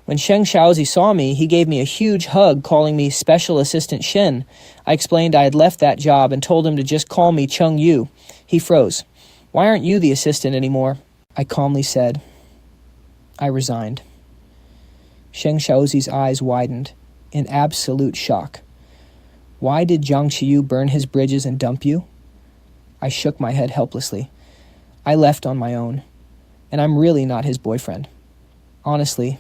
When Sheng Xiaozi saw me, he gave me a huge hug, calling me Special Assistant Shen. I explained I had left that job and told him to just call me Chengyu. He froze. "Why aren't you the assistant anymore?" I calmly said, "I resigned." Sheng Xiaozi's eyes widened in absolute shock. "Why did Jiang Ciyou burn his bridges and dump you?" I shook my head helplessly. "I left on my own, and I'm really not his boyfriend. Honestly,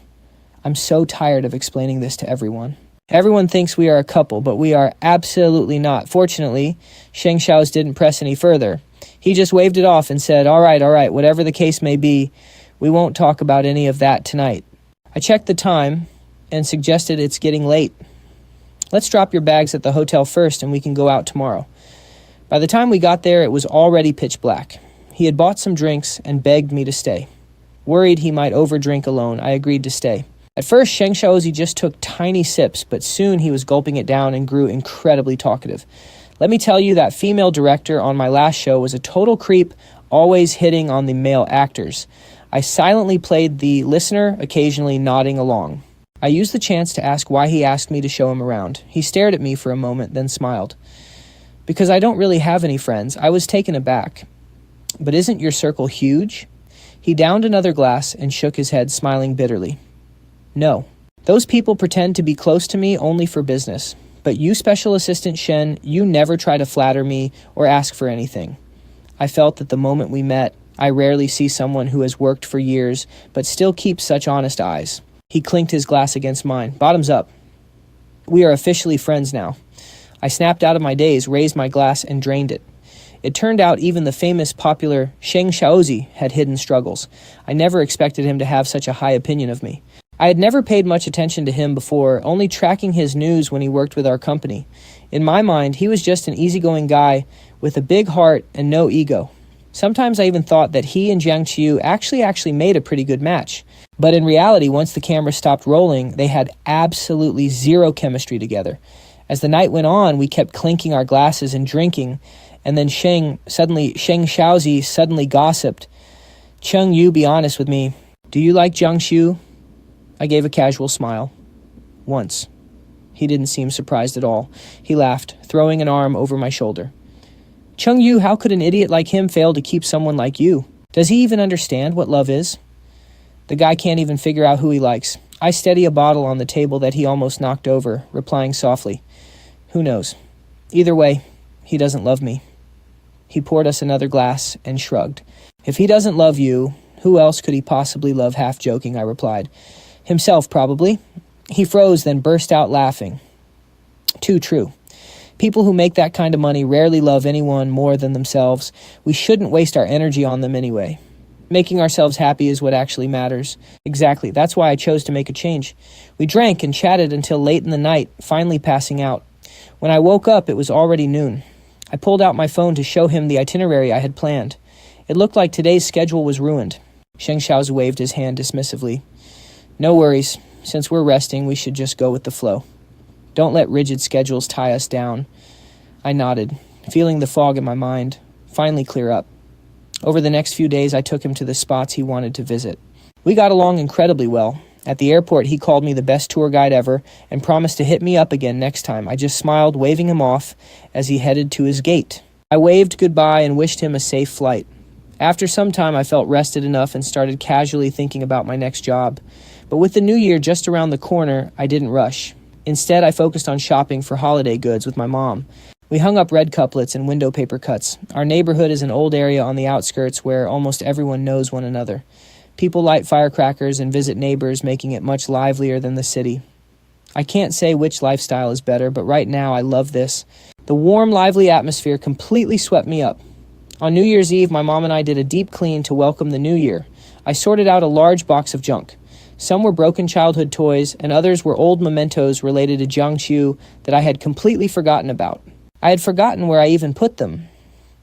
I'm so tired of explaining this to everyone. Everyone thinks we are a couple, but we are absolutely not." Fortunately, Sheng Xiaozi didn't press any further. He just waved it off and said, all right, whatever the case may be, we won't talk about any of that tonight." I checked the time and suggested, "It's getting late. Let's drop your bags at the hotel first and we can go out tomorrow." By the time we got there, it was already pitch black. He had bought some drinks and begged me to stay. Worried he might overdrink alone, I agreed to stay. At first, Sheng Xiaozi just took tiny sips, but soon he was gulping it down and grew incredibly talkative. Let me tell you, that female director on my last show was a total creep, always hitting on the male actors. I silently played the listener, occasionally nodding along. I used the chance to ask why he asked me to show him around. He stared at me for a moment, then smiled. "Because I don't really have any friends." I was taken aback. "But isn't your circle huge?" He downed another glass and shook his head, smiling bitterly. No. Those people pretend to be close to me only for business. But you, Special Assistant Shen, you never try to flatter me or ask for anything. I felt that the moment we met, I rarely see someone who has worked for years but still keeps such honest eyes. He clinked his glass against mine. Bottoms up. We are officially friends now. I snapped out of my daze, raised my glass, and drained it. It turned out even the famous popular Shen Chengyu had hidden struggles. I never expected him to have such a high opinion of me. I had never paid much attention to him before, only tracking his news when he worked with our company. In my mind, he was just an easygoing guy with a big heart and no ego. Sometimes I even thought that he and Jiang Ciyou actually made a pretty good match. But in reality, once the camera stopped rolling, they had absolutely zero chemistry together. As the night went on, we kept clinking our glasses and drinking, and then Shen Chengyu suddenly gossiped. Chengyu, be honest with me. Do you like Jiang Ciyou? I gave a casual smile. Once. He didn't seem surprised at all. He laughed, throwing an arm over my shoulder. Chengyu, how could an idiot like him fail to keep someone like you? Does he even understand what love is? The guy can't even figure out who he likes. I steady a bottle on the table that he almost knocked over, replying softly. Who knows? Either way, he doesn't love me. He poured us another glass and shrugged. If he doesn't love you, who else could he possibly love? Half joking, I replied. Himself, probably. He froze, then burst out laughing. Too true. People who make that kind of money rarely love anyone more than themselves. We shouldn't waste our energy on them anyway. Making ourselves happy is what actually matters. Exactly. That's why I chose to make a change. We drank and chatted until late in the night, finally passing out. When I woke up, it was already noon. I pulled out my phone to show him the itinerary I had planned. It looked like today's schedule was ruined. Sheng Xiaozi waved his hand dismissively. No worries. Since we're resting, we should just go with the flow. Don't let rigid schedules tie us down. I nodded, feeling the fog in my mind finally clear up. Over the next few days, I took him to the spots he wanted to visit. We got along incredibly well. At the airport, he called me the best tour guide ever and promised to hit me up again next time. I just smiled, waving him off as he headed to his gate. I waved goodbye and wished him a safe flight. After some time, I felt rested enough and started casually thinking about my next job. But with the new year just around the corner, I didn't rush. Instead, I focused on shopping for holiday goods with my mom. We hung up red couplets and window paper cuts. Our neighborhood is an old area on the outskirts where almost everyone knows one another. People light firecrackers and visit neighbors, making it much livelier than the city. I can't say which lifestyle is better, but right now I love this. The warm, lively atmosphere completely swept me up. On New Year's Eve, my mom and I did a deep clean to welcome the new year. I sorted out a large box of junk. Some were broken childhood toys, and others were old mementos related to Jiang Ciyou that I had completely forgotten about. I had forgotten where I even put them.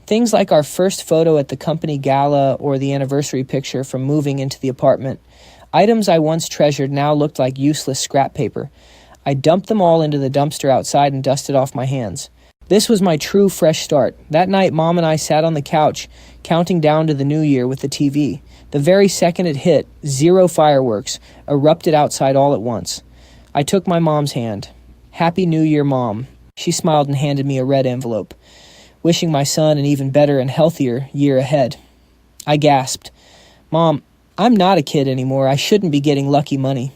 Things like our first photo at the company gala or the anniversary picture from moving into the apartment. Items I once treasured now looked like useless scrap paper. I dumped them all into the dumpster outside and dusted off my hands. This was my true fresh start. That night, Mom and I sat on the couch, counting down to the new year with the TV. The very second it hit, 0 fireworks erupted outside all at once. I took my mom's hand. Happy New Year, Mom. She smiled and handed me a red envelope, wishing my son an even better and healthier year ahead. I gasped. Mom, I'm not a kid anymore. I shouldn't be getting lucky money.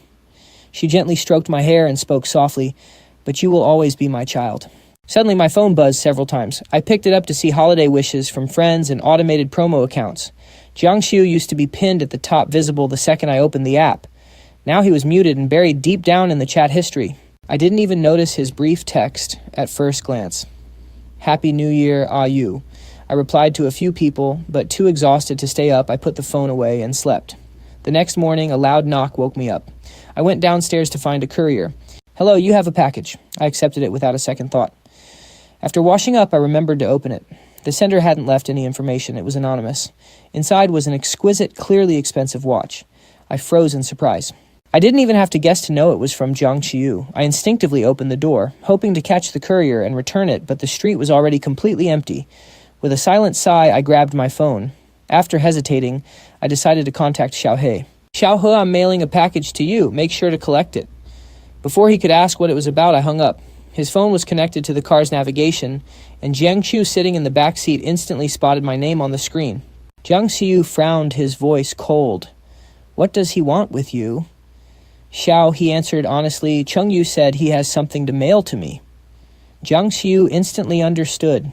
She gently stroked my hair and spoke softly, but you will always be my child. Suddenly, my phone buzzed several times. I picked it up to see holiday wishes from friends and automated promo accounts. Jiang Ciyou used to be pinned at the top visible the second I opened the app. Now he was muted and buried deep down in the chat history. I didn't even notice his brief text at first glance. Happy New Year, you. I replied to a few people, but too exhausted to stay up, I put the phone away and slept. The next morning, a loud knock woke me up. I went downstairs to find a courier. Hello, you have a package. I accepted it without a second thought. After washing up, I remembered to open it. The sender hadn't left any information. It was anonymous. Inside was an exquisite, clearly expensive watch. I froze in surprise. I didn't even have to guess to know it was from Jiang Ciyou. I instinctively opened the door, hoping to catch the courier and return it, but the street was already completely empty. With a silent sigh, I grabbed my phone. After hesitating, I decided to contact Xiaohe. Xiaohe, I'm mailing a package to you. Make sure to collect it. Before he could ask what it was about, I hung up. His phone was connected to the car's navigation, and Jiang Ciyou sitting in the back seat instantly spotted my name on the screen. Jiang Ciyou frowned, his voice cold. "What does he want with you?" "Xiao," he answered honestly, "Chengyu said he has something to mail to me." Jiang Ciyou instantly understood.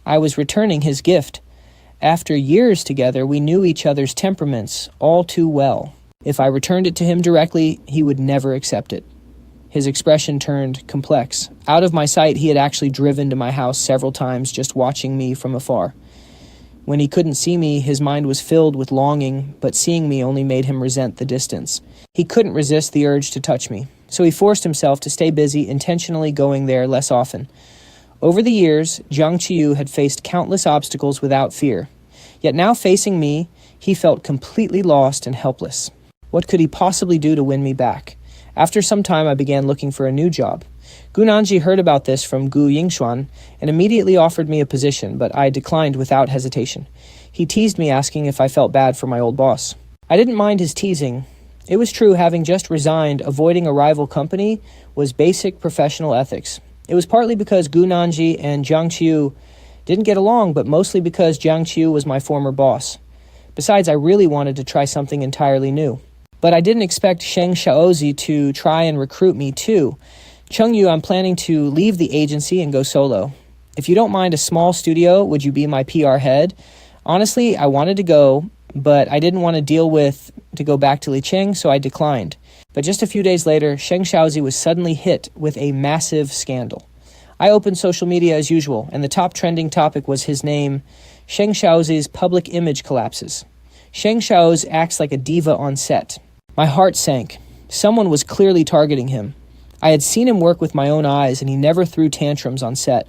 I was returning his gift. After years together, we knew each other's temperaments all too well. If I returned it to him directly, he would never accept it. His expression turned complex. Out of my sight, he had actually driven to my house several times, just watching me from afar. When he couldn't see me, his mind was filled with longing, but seeing me only made him resent the distance. He couldn't resist the urge to touch me, so he forced himself to stay busy, intentionally going there less often. Over the years, Jiang Ciyou had faced countless obstacles without fear. Yet now facing me, he felt completely lost and helpless. What could he possibly do to win me back? After some time, I began looking for a new job. Gu Nanji heard about this from Gu Yingxuan and immediately offered me a position, but I declined without hesitation. He teased me, asking if I felt bad for my old boss. I didn't mind his teasing. It was true, having just resigned, avoiding a rival company was basic professional ethics. It was partly because Gu Nanji and Jiang Ciyou didn't get along, but mostly because Jiang Ciyou was my former boss. Besides, I really wanted to try something entirely new. But I didn't expect Sheng Shaozi to try and recruit me too. Chengyu, I'm planning to leave the agency and go solo. If you don't mind a small studio, would you be my PR head? Honestly, I wanted to go, but I didn't want to go back to Licheng, so I declined. But just a few days later, Sheng Shaozi was suddenly hit with a massive scandal. I opened social media as usual, and the top trending topic was his name. Sheng Shaozi's public image collapses. Sheng Shaozi acts like a diva on set. My heart sank. Someone was clearly targeting him. I had seen him work with my own eyes, and he never threw tantrums on set.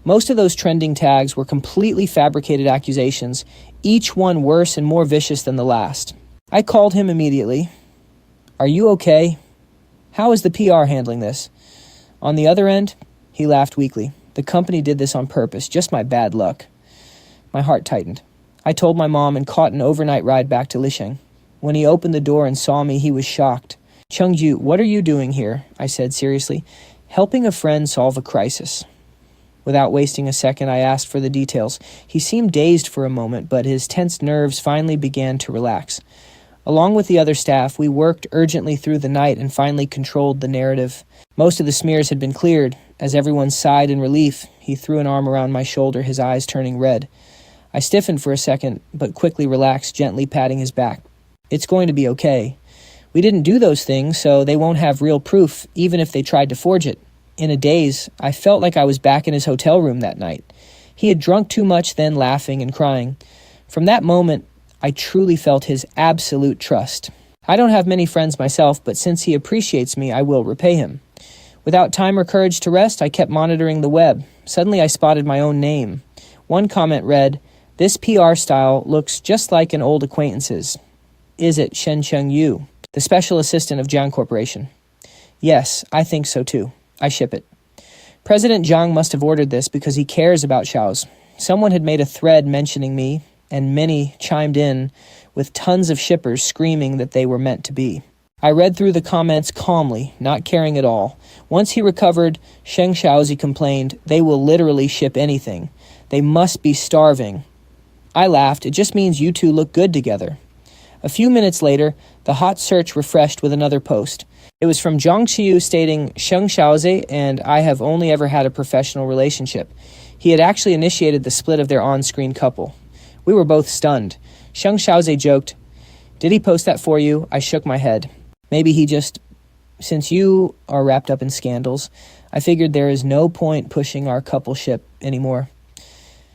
Most of those trending tags were completely fabricated accusations, each one worse and more vicious than the last. I called him immediately. "Are you okay? How is the PR handling this?" On the other end, he laughed weakly. "The company did this on purpose, just my bad luck." My heart tightened. I told my mom and caught an overnight ride back to Licheng. When he opened the door and saw me, he was shocked. "Chengyu, what are you doing here?" I said seriously. "Helping a friend solve a crisis." Without wasting a second, I asked for the details. He seemed dazed for a moment, but his tense nerves finally began to relax. Along with the other staff, we worked urgently through the night and finally controlled the narrative. Most of the smears had been cleared. As everyone sighed in relief, he threw an arm around my shoulder, his eyes turning red. I stiffened for a second, but quickly relaxed, gently patting his back. "It's going to be okay. We didn't do those things, so they won't have real proof, even if they tried to forge it." In a daze, I felt like I was back in his hotel room that night. He had drunk too much, then laughing and crying. From that moment, I truly felt his absolute trust. I don't have many friends myself, but since he appreciates me, I will repay him. Without time or courage to rest, I kept monitoring the web. Suddenly, I spotted my own name. One comment read, "This PR style looks just like an old acquaintance's. Is it Shen Chengyu, the special assistant of Jiang Corporation?" "Yes, I think so too. I ship it." President Jiang must have ordered this because he cares about Xiao's. Someone had made a thread mentioning me, and many chimed in with tons of shippers screaming that they were meant to be. I read through the comments calmly, not caring at all. Once he recovered, Sheng Shaozi complained, "They will literally ship anything. They must be starving." I laughed. "It just means you two look good together." A few minutes later, the hot search refreshed with another post. It was from Jiang Ciyou stating, "Sheng Shaozi and I have only ever had a professional relationship." He had actually initiated the split of their on-screen couple. We were both stunned. Sheng Shaozi joked, "Did he post that for you?" I shook my head. "Maybe he just... Since you are wrapped up in scandals, I figured there is no point pushing our coupleship anymore."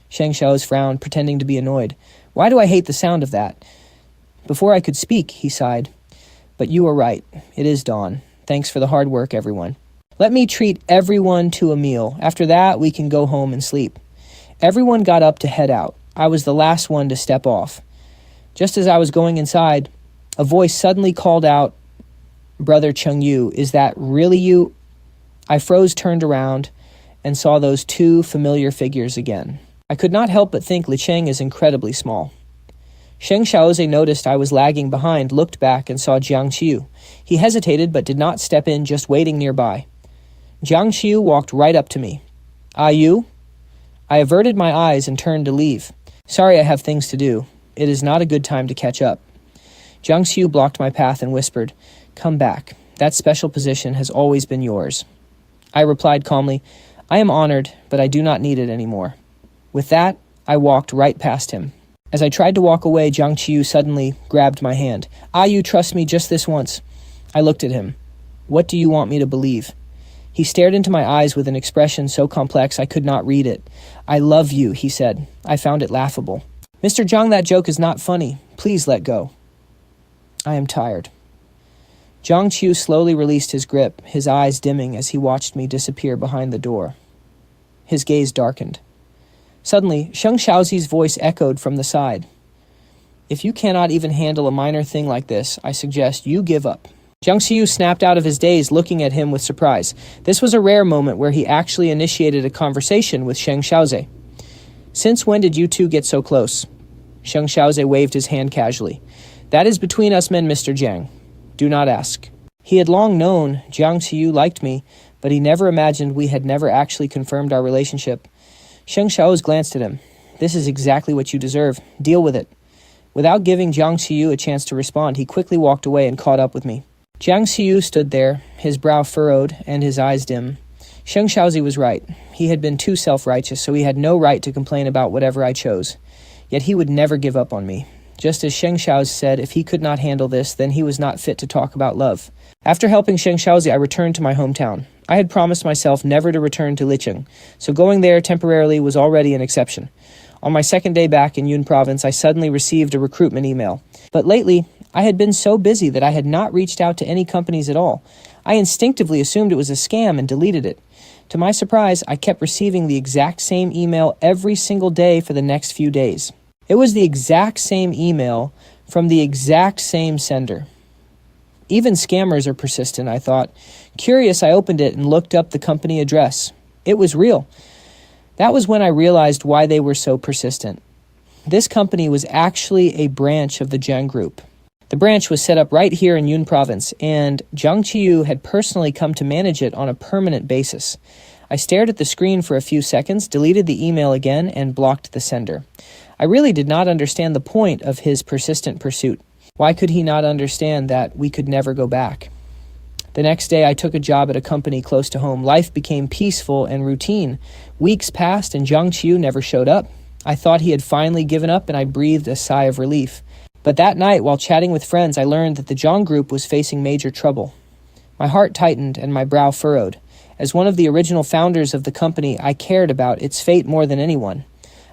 Sheng Shaozi frowned, pretending to be annoyed. "Why do I hate the sound of that?" Before I could speak, he sighed. "But you are right. It is dawn. Thanks for the hard work, everyone. Let me treat everyone to a meal. After that, we can go home and sleep." Everyone got up to head out. I was the last one to step off. Just as I was going inside, a voice suddenly called out, "Brother Chengyu, is that really you?" I froze, turned around, and saw those two familiar figures again. I could not help but think Licheng is incredibly small. Sheng Shaozi noticed I was lagging behind, looked back, and saw Jiang Ciyou. He hesitated but did not step in, just waiting nearby. Jiang Ciyou walked right up to me. "Ah, you?" I averted my eyes and turned to leave. "Sorry, I have things to do." It is not a good time to catch up." Jiang Ciyou blocked my path and whispered, "Come back. That special position has always been yours." I replied calmly, "I am honored, but I do not need it anymore." With that, I walked right past him. As I tried to walk away, Jiang Ciyou suddenly grabbed my hand. "You trust me just this once." I looked at him. "What do you want me to believe?" He stared into my eyes with an expression so complex I could not read it. "I love you," he said. I found it laughable. "Mr. Jiang, that joke is not funny. Please let go." "I am tired." Jiang Ciyou slowly released his grip, his eyes dimming as he watched me disappear behind the door. His gaze darkened. Suddenly, Sheng Shaozi's voice echoed from the side. "If you cannot even handle a minor thing like this, I suggest you give up." Jiang Ciyou snapped out of his daze, looking at him with surprise. This was a rare moment where he actually initiated a conversation with Sheng Shaozi. "Since when did you two get so close?" Sheng Shaozi waved his hand casually. "That is between us men, Mr. Jiang. Do not ask." He had long known Jiang Ciyou liked me, but he never imagined we had never actually confirmed our relationship. Sheng Shaozi glanced at him. "This is exactly what you deserve. Deal with it." Without giving Jiang Ciyou a chance to respond, he quickly walked away and caught up with me. Jiang Ciyou stood there, his brow furrowed and his eyes dim. Sheng Shaozi was right. He had been too self-righteous, so he had no right to complain about whatever I chose. Yet he would never give up on me. Just as Sheng Shaozi said, if he could not handle this, then he was not fit to talk about love. After helping Sheng Shaozi, I returned to my hometown. I had promised myself never to return to Licheng, so going there temporarily was already an exception. On my second day back in Yun Province, I suddenly received a recruitment email. But lately, I had been so busy that I had not reached out to any companies at all. I instinctively assumed it was a scam and deleted it. To my surprise, I kept receiving the exact same email every single day for the next few days. It was the exact same email from the exact same sender. Even scammers are persistent, I thought. Curious, I opened it and looked up the company address. It was real. That was when I realized why they were so persistent. This company was actually a branch of the Jiang Group. The branch was set up right here in Yun Province, and Jiang Ciyou had personally come to manage it on a permanent basis. I stared at the screen for a few seconds, deleted the email again, and blocked the sender. I really did not understand the point of his persistent pursuit. Why could he not understand that we could never go back? The next day, I took a job at a company close to home. Life became peaceful and routine. Weeks passed, and Jiang Ciyou never showed up. I thought he had finally given up, and I breathed a sigh of relief. But that night, while chatting with friends, I learned that the Jiang Group was facing major trouble. My heart tightened and my brow furrowed. As one of the original founders of the company, I cared about its fate more than anyone.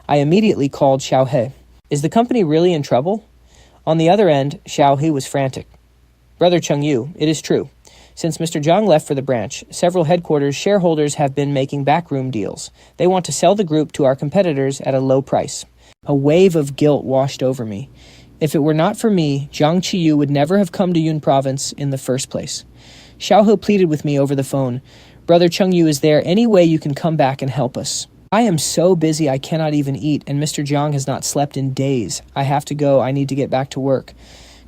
I immediately called Xiao He. "Is the company really in trouble?" On the other end, Xiao He was frantic. "Brother Chengyu, it is true. Since Mr. Jiang left for the branch, several headquarters shareholders have been making backroom deals. They want to sell the group to our competitors at a low price." A wave of guilt washed over me. If it were not for me, Jiang Ciyou would never have come to Yun Province in the first place. Xiao He pleaded with me over the phone. "Brother Chengyu, is there any way you can come back and help us? I am so busy I cannot even eat, and Mr. Jiang has not slept in days. I have to go. I need to get back to work.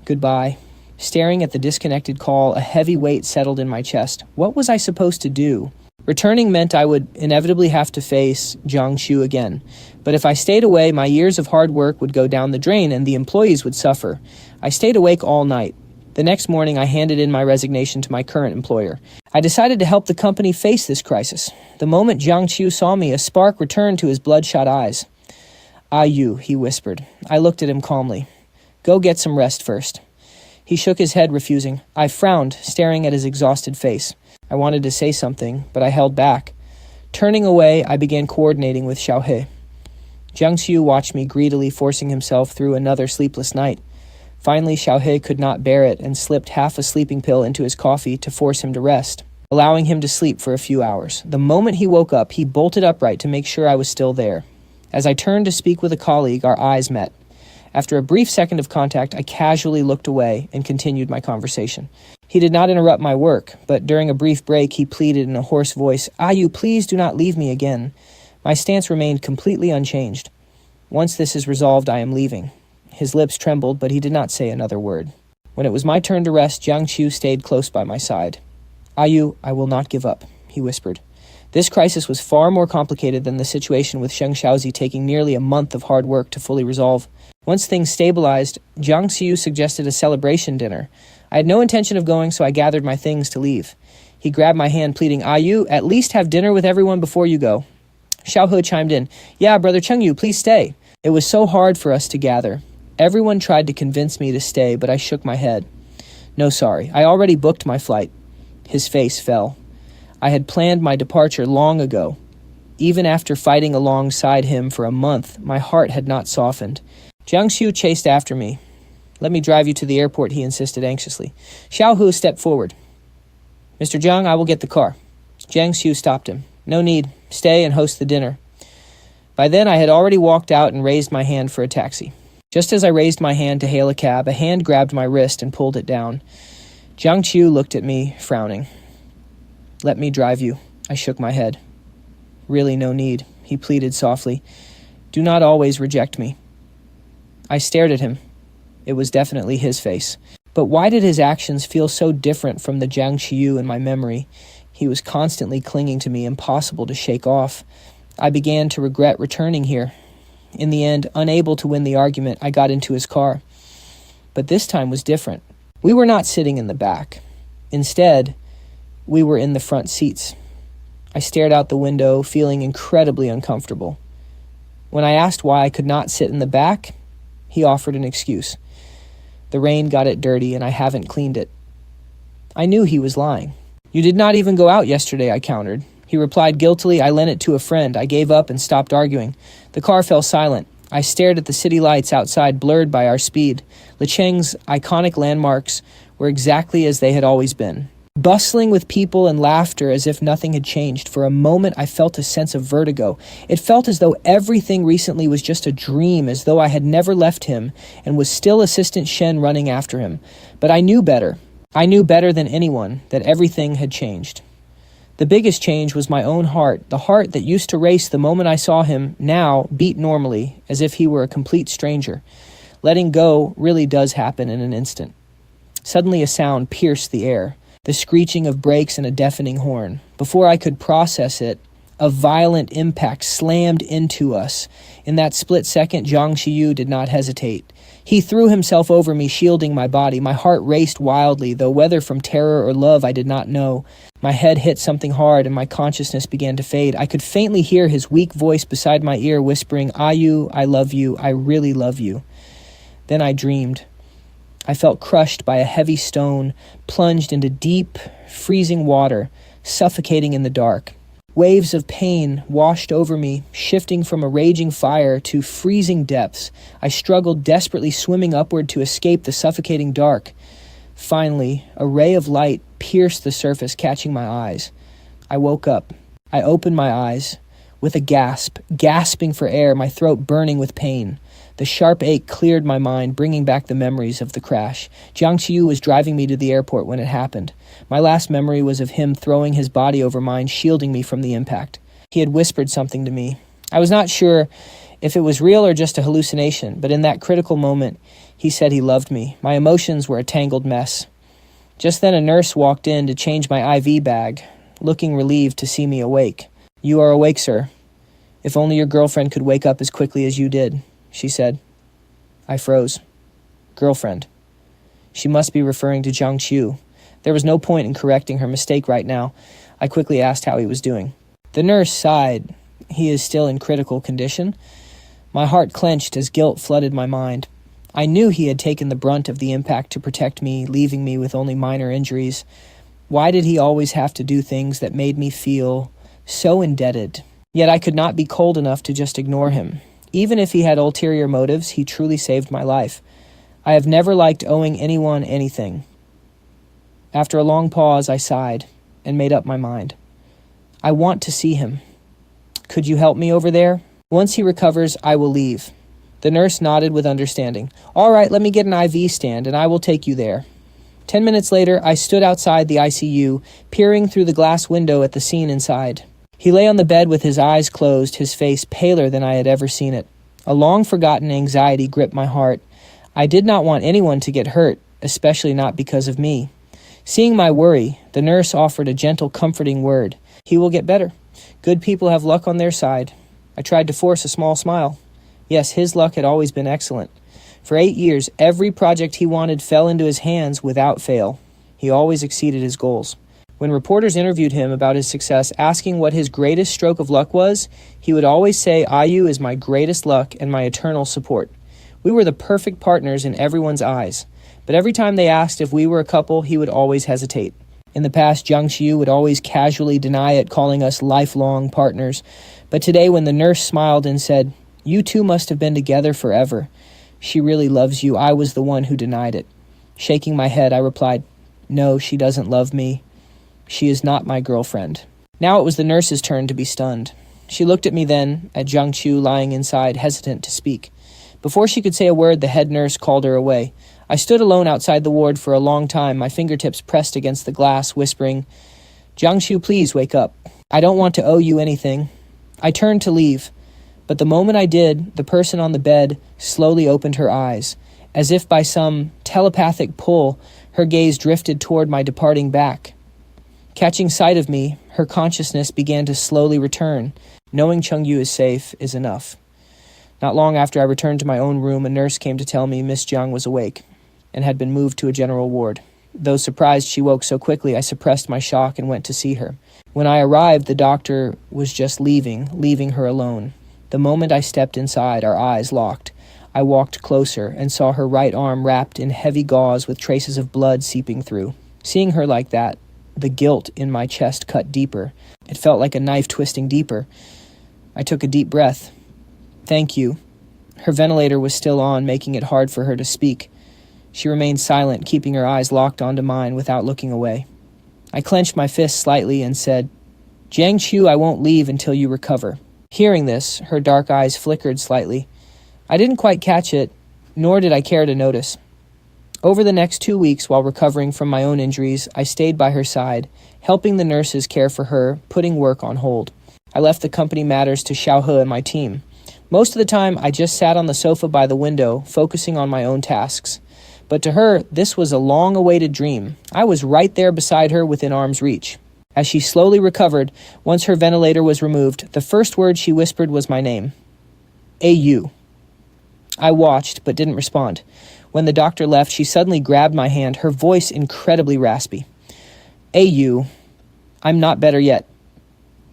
Goodbye." Staring at the disconnected call, a heavy weight settled in my chest. What was I supposed to do? Returning meant I would inevitably have to face Jiang Ciyou again. But if I stayed away, my years of hard work would go down the drain and the employees would suffer. I stayed awake all night. The next morning, I handed in my resignation to my current employer. I decided to help the company face this crisis. The moment Jiang Ciyou saw me, a spark returned to his bloodshot eyes. "You," he whispered. I looked at him calmly. "Go get some rest first." He shook his head, refusing. I frowned, staring at his exhausted face. I wanted to say something, but I held back. Turning away, I began coordinating with Xiao He. Jiang Ciyou watched me greedily, forcing himself through another sleepless night. Finally, Xiao He could not bear it and slipped half a sleeping pill into his coffee to force him to rest, allowing him to sleep for a few hours. The moment he woke up, he bolted upright to make sure I was still there. As I turned to speak with a colleague, our eyes met. After a brief second of contact, I casually looked away and continued my conversation. He did not interrupt my work, but during a brief break, he pleaded in a hoarse voice, "You please do not leave me again." My stance remained completely unchanged. "Once this is resolved, I am leaving." His lips trembled, but he did not say another word. When it was my turn to rest, Jiang Ciyou stayed close by my side. "I will not give up," he whispered. This crisis was far more complicated than the situation with Shen Chengyu taking nearly a month of hard work to fully resolve. Once things stabilized, Jiang Ciyou suggested a celebration dinner. I had no intention of going, so I gathered my things to leave. He grabbed my hand, pleading, "Ayu, at least have dinner with everyone before you go." Xiaohe chimed in, "Yeah, Brother Chengyu, please stay." It was so hard for us to gather. Everyone tried to convince me to stay, but I shook my head. "No, sorry. I already booked my flight." His face fell. I had planned my departure long ago. Even after fighting alongside him for a month, my heart had not softened. Jiang Ciyou chased after me. "Let me drive you to the airport," he insisted anxiously. Xiaohe stepped forward. "Mr. Jiang, I will get the car." Jiang Ciyou stopped him. "No need. Stay and host the dinner." By then, I had already walked out and raised my hand for a taxi. Just as I raised my hand to hail a cab, a hand grabbed my wrist and pulled it down. Jiang Ciyou looked at me, frowning. "Let me drive you." I shook my head. "Really, no need," he pleaded softly. "Do not always reject me." I stared at him. It was definitely his face. But why did his actions feel so different from the Jiang Ciyou in my memory? He was constantly clinging to me, impossible to shake off. I began to regret returning here. In the end, unable to win the argument, I got into his car. But this time was different. We were not sitting in the back. Instead, we were in the front seats. I stared out the window, feeling incredibly uncomfortable. When I asked why I could not sit in the back, he offered an excuse. "The rain got it dirty and I haven't cleaned it." I knew he was lying. "You did not even go out yesterday," I countered. He replied guiltily. "I lent it to a friend." I gave up and stopped arguing. The car fell silent. I stared at the city lights outside, blurred by our speed. Licheng's iconic landmarks were exactly as they had always been, bustling with people and laughter as if nothing had changed. For a moment, I felt a sense of vertigo. It felt as though everything recently was just a dream, as though I had never left him and was still Assistant Shen running after him. But I knew better. I knew better than anyone that everything had changed. The biggest change was my own heart. The heart that used to race the moment I saw him now beat normally, as if he were a complete stranger. Letting go really does happen in an instant. Suddenly a sound pierced the air, the screeching of brakes and a deafening horn. Before I could process it, a violent impact slammed into us. In that split second, Jiang Ciyou did not hesitate. He threw himself over me, shielding my body. My heart raced wildly, though whether from terror or love I did not know. My head hit something hard and my consciousness began to fade. I could faintly hear his weak voice beside my ear whispering, "Ayu, I love you. I really love you." Then I dreamed. I felt crushed by a heavy stone, plunged into deep, freezing water, suffocating in the dark. Waves of pain washed over me, shifting from a raging fire to freezing depths. I struggled desperately, swimming upward to escape the suffocating dark. Finally, a ray of light pierced the surface, catching my eyes. I woke up. I opened my eyes with a gasp, gasping for air, my throat burning with pain. The sharp ache cleared my mind, bringing back the memories of the crash. Jiang Ciyou was driving me to the airport when it happened. My last memory was of him throwing his body over mine, shielding me from the impact. He had whispered something to me. I was not sure if it was real or just a hallucination, but in that critical moment, he said he loved me. My emotions were a tangled mess. Just then a nurse walked in to change my IV bag, looking relieved to see me awake. "You are awake, sir. If only your girlfriend could wake up as quickly as you did," she said. I froze. Girlfriend. She must be referring to Jiang Ciyou. There was no point in correcting her mistake right now. I quickly asked how he was doing. The nurse sighed. "He is still in critical condition." My heart clenched as guilt flooded my mind. I knew he had taken the brunt of the impact to protect me, leaving me with only minor injuries. Why did he always have to do things that made me feel so indebted? Yet I could not be cold enough to just ignore him. Even if he had ulterior motives, he truly saved my life. I have never liked owing anyone anything. After a long pause, I sighed and made up my mind. I want to see him. Could you help me over there? Once he recovers, I will leave. The nurse nodded with understanding. All right, let me get an IV stand and I will take you there. 10 minutes later, I stood outside the ICU, peering through the glass window at the scene inside. He lay on the bed with his eyes closed, his face paler than I had ever seen it. A long-forgotten anxiety gripped my heart. I did not want anyone to get hurt, especially not because of me. Seeing my worry, the nurse offered a gentle, comforting word. "He will get better. Good people have luck on their side. I tried to force a small smile. Yes, his luck had always been excellent. For 8 years, every project he wanted fell into his hands without fail. He always exceeded his goals. When reporters interviewed him about his success, asking what his greatest stroke of luck was, he would always say, "Ciyou is my greatest luck and my eternal support." We were the perfect partners in everyone's eyes. But every time they asked if we were a couple, he would always hesitate. In the past, Jiang Ciyou would always casually deny it, calling us lifelong partners. But today, when the nurse smiled and said, "You two must have been together forever. She really loves you," I was the one who denied it. Shaking my head, I replied, "No, she doesn't love me. She is not my girlfriend." Now it was the nurse's turn to be stunned. She looked at me then, at Jiang Ciyou lying inside, hesitant to speak. Before she could say a word, the head nurse called her away. I stood alone outside the ward for a long time, my fingertips pressed against the glass, whispering, "Jiang Ciyou, please wake up. I don't want to owe you anything." I turned to leave, but the moment I did, the person on the bed slowly opened her eyes. As if by some telepathic pull, her gaze drifted toward my departing back. Catching sight of me, her consciousness began to slowly return. Knowing Chengyu is safe is enough. Not long after I returned to my own room, a nurse came to tell me Miss Jiang was awake and had been moved to a general ward. Though surprised she woke so quickly, I suppressed my shock and went to see her. When I arrived, the doctor was just leaving her alone. The moment I stepped inside, our eyes locked. I walked closer and saw her right arm wrapped in heavy gauze with traces of blood seeping through. Seeing her like that, the guilt in my chest cut deeper. It felt like a knife twisting deeper. I took a deep breath. "Thank you." Her ventilator was still on, making it hard for her to speak. She remained silent, keeping her eyes locked onto mine without looking away. I clenched my fist slightly and said, "Jiang Ciyou, I won't leave until you recover." Hearing this, her dark eyes flickered slightly. I didn't quite catch it, nor did I care to notice. Over the next 2 weeks, while recovering from my own injuries, I stayed by her side, helping the nurses care for her, putting work on hold. I left the company matters to Xiaohe and my team. Most of the time, I just sat on the sofa by the window, focusing on my own tasks. But to her, this was a long-awaited dream. I was right there beside her within arm's reach. As she slowly recovered, once her ventilator was removed, the first word she whispered was my name. "Ciyou." I watched, but didn't respond. When the doctor left, she suddenly grabbed my hand, her voice incredibly raspy. "Ciyou, I'm not better yet."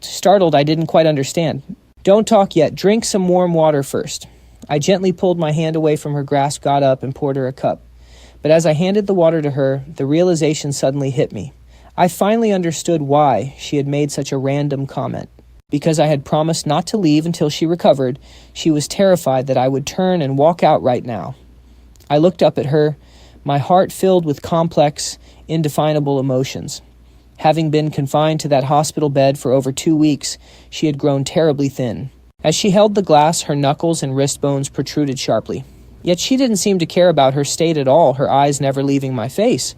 Startled, I didn't quite understand. "Don't talk yet. Drink some warm water first." I gently pulled my hand away from her grasp, got up, and poured her a cup. But as I handed the water to her, the realization suddenly hit me. I finally understood why she had made such a random comment. Because I had promised not to leave until she recovered, she was terrified that I would turn and walk out right now. I looked up at her, my heart filled with complex, indefinable emotions. Having been confined to that hospital bed for over 2 weeks, she had grown terribly thin. As she held the glass, her knuckles and wrist bones protruded sharply. Yet she didn't seem to care about her state at all, her eyes never leaving my face.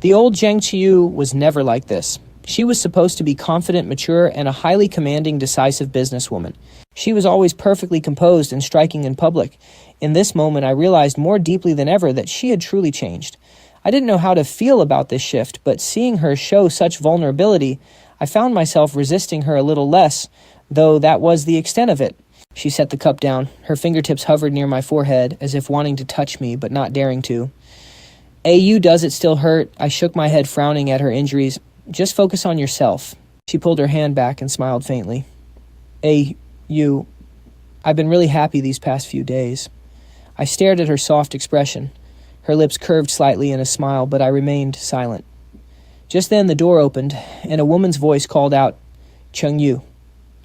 The old Jiang Ciyou was never like this. She was supposed to be confident, mature, and a highly commanding, decisive businesswoman. She was always perfectly composed and striking in public. In this moment, I realized more deeply than ever that she had truly changed. I didn't know how to feel about this shift, but seeing her show such vulnerability, I found myself resisting her a little less, though that was the extent of it. She set the cup down. Her fingertips hovered near my forehead, as if wanting to touch me, but not daring to. "Ciyou, does it still hurt?" I shook my head, frowning at her injuries. "Just focus on yourself." She pulled her hand back and smiled faintly. "Ciyou, I've been really happy these past few days." I stared at her soft expression. Her lips curved slightly in a smile, but I remained silent. Just then the door opened, and a woman's voice called out, "Chengyu,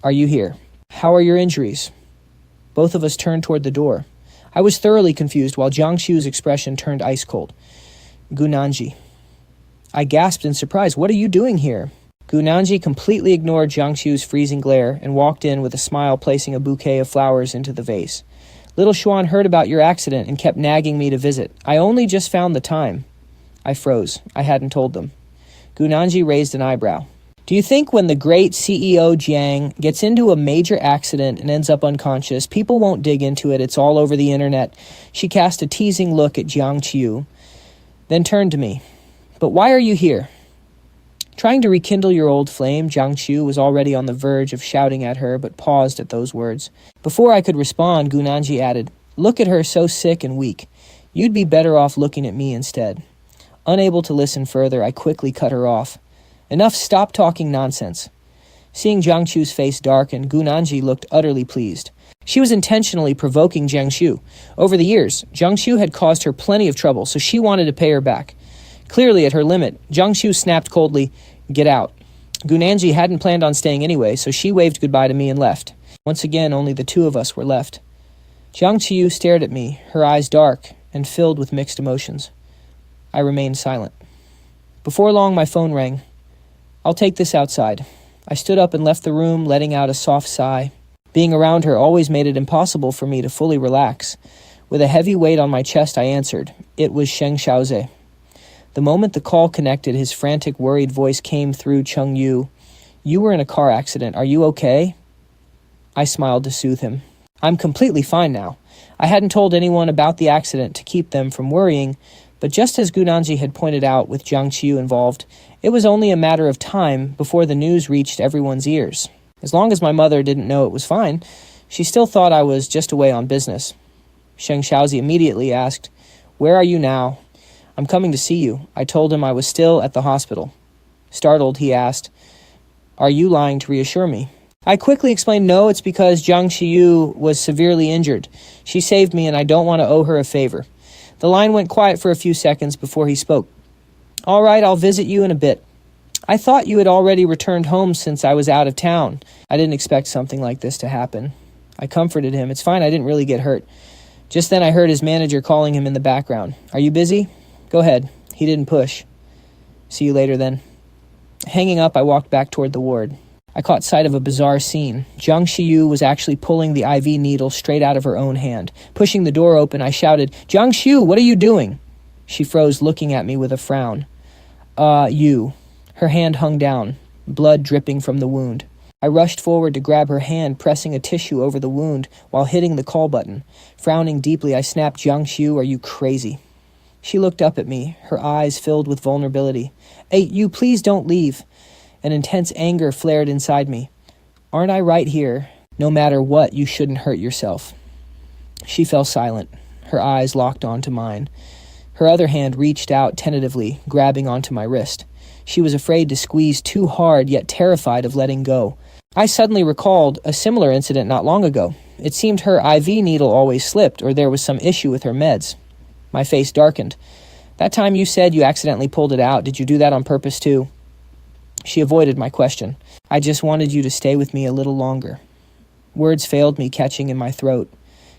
are you here? How are your injuries?" Both of us turned toward the door. I was thoroughly confused, while Jiang Ciyou's expression turned ice cold. "Gunanji." I gasped in surprise. "What are you doing here?" Gunanji completely ignored Jiang Ciyou's freezing glare and walked in with a smile, placing a bouquet of flowers into the vase. "Little Xuan heard about your accident and kept nagging me to visit. I only just found the time." I froze. I hadn't told them. Gunanji raised an eyebrow. "Do you think when the great CEO Jiang gets into a major accident and ends up unconscious, people won't dig into it? It's all over the internet." She cast a teasing look at Jiang Ciyou, then turned to me. "But why are you here?" Trying to rekindle your old flame, Jiang Ciyou was already on the verge of shouting at her, but paused at those words. Before I could respond, Gunanji added, "Look at her, so sick and weak. You'd be better off looking at me instead." Unable to listen further, I quickly cut her off. "Enough, stop talking nonsense." Seeing Jiang Ciyou's face darken, Gunanji looked utterly pleased. She was intentionally provoking Jiang Ciyou. Over the years, Jiang Ciyou had caused her plenty of trouble, so she wanted to pay her back. Clearly at her limit, Jiang Ciyou snapped coldly, "Get out." Gunanji hadn't planned on staying anyway, so she waved goodbye to me and left. Once again, only the two of us were left. Jiang Ciyou stared at me, her eyes dark and filled with mixed emotions. I remained silent. Before long, my phone rang. "I'll take this outside." I stood up and left the room, letting out a soft sigh. Being around her always made it impossible for me to fully relax. With a heavy weight on my chest, I answered. It was Shen Chengyu. The moment the call connected, his frantic, worried voice came through. "Chengyu, you were in a car accident. Are you okay?" I smiled to soothe him. "I'm completely fine now." I hadn't told anyone about the accident to keep them from worrying, but just as Gunanji had pointed out with Jiang Ciyou involved, it was only a matter of time before the news reached everyone's ears. As long as my mother didn't know it was fine, she still thought I was just away on business. Sheng Shaozi immediately asked, "Where are you now?" "I'm coming to see you." I told him I was still at the hospital. Startled, he asked, "Are you lying to reassure me?" I quickly explained, "No, it's because Jiang Ciyou was severely injured. She saved me and I don't want to owe her a favor." The line went quiet for a few seconds before he spoke. "All right, I'll visit you in a bit. I thought you had already returned home since I was out of town." I didn't expect something like this to happen. I comforted him. "It's fine, I didn't really get hurt." Just then I heard his manager calling him in the background. "Are you busy?" "Go ahead." He didn't push. "See you later then." Hanging up, I walked back toward the ward. I caught sight of a bizarre scene. Jiang Ciyou was actually pulling the IV needle straight out of her own hand. Pushing the door open, I shouted, "Jiang Ciyou, what are you doing?" She froze, looking at me with a frown. You." Her hand hung down, blood dripping from the wound. I rushed forward to grab her hand, pressing a tissue over the wound while hitting the call button. Frowning deeply, I snapped, "Jiang Ciyou, are you crazy?" She looked up at me, her eyes filled with vulnerability. "Hey, you, please don't leave." An intense anger flared inside me. "Aren't I right here? No matter what, you shouldn't hurt yourself." She fell silent, her eyes locked onto mine. Her other hand reached out tentatively, grabbing onto my wrist. She was afraid to squeeze too hard, yet terrified of letting go. I suddenly recalled a similar incident not long ago. It seemed her IV needle always slipped, or there was some issue with her meds. My face darkened. "That time you said you accidentally pulled it out, did you do that on purpose too?" She avoided my question. "I just wanted you to stay with me a little longer." Words failed me, catching in my throat.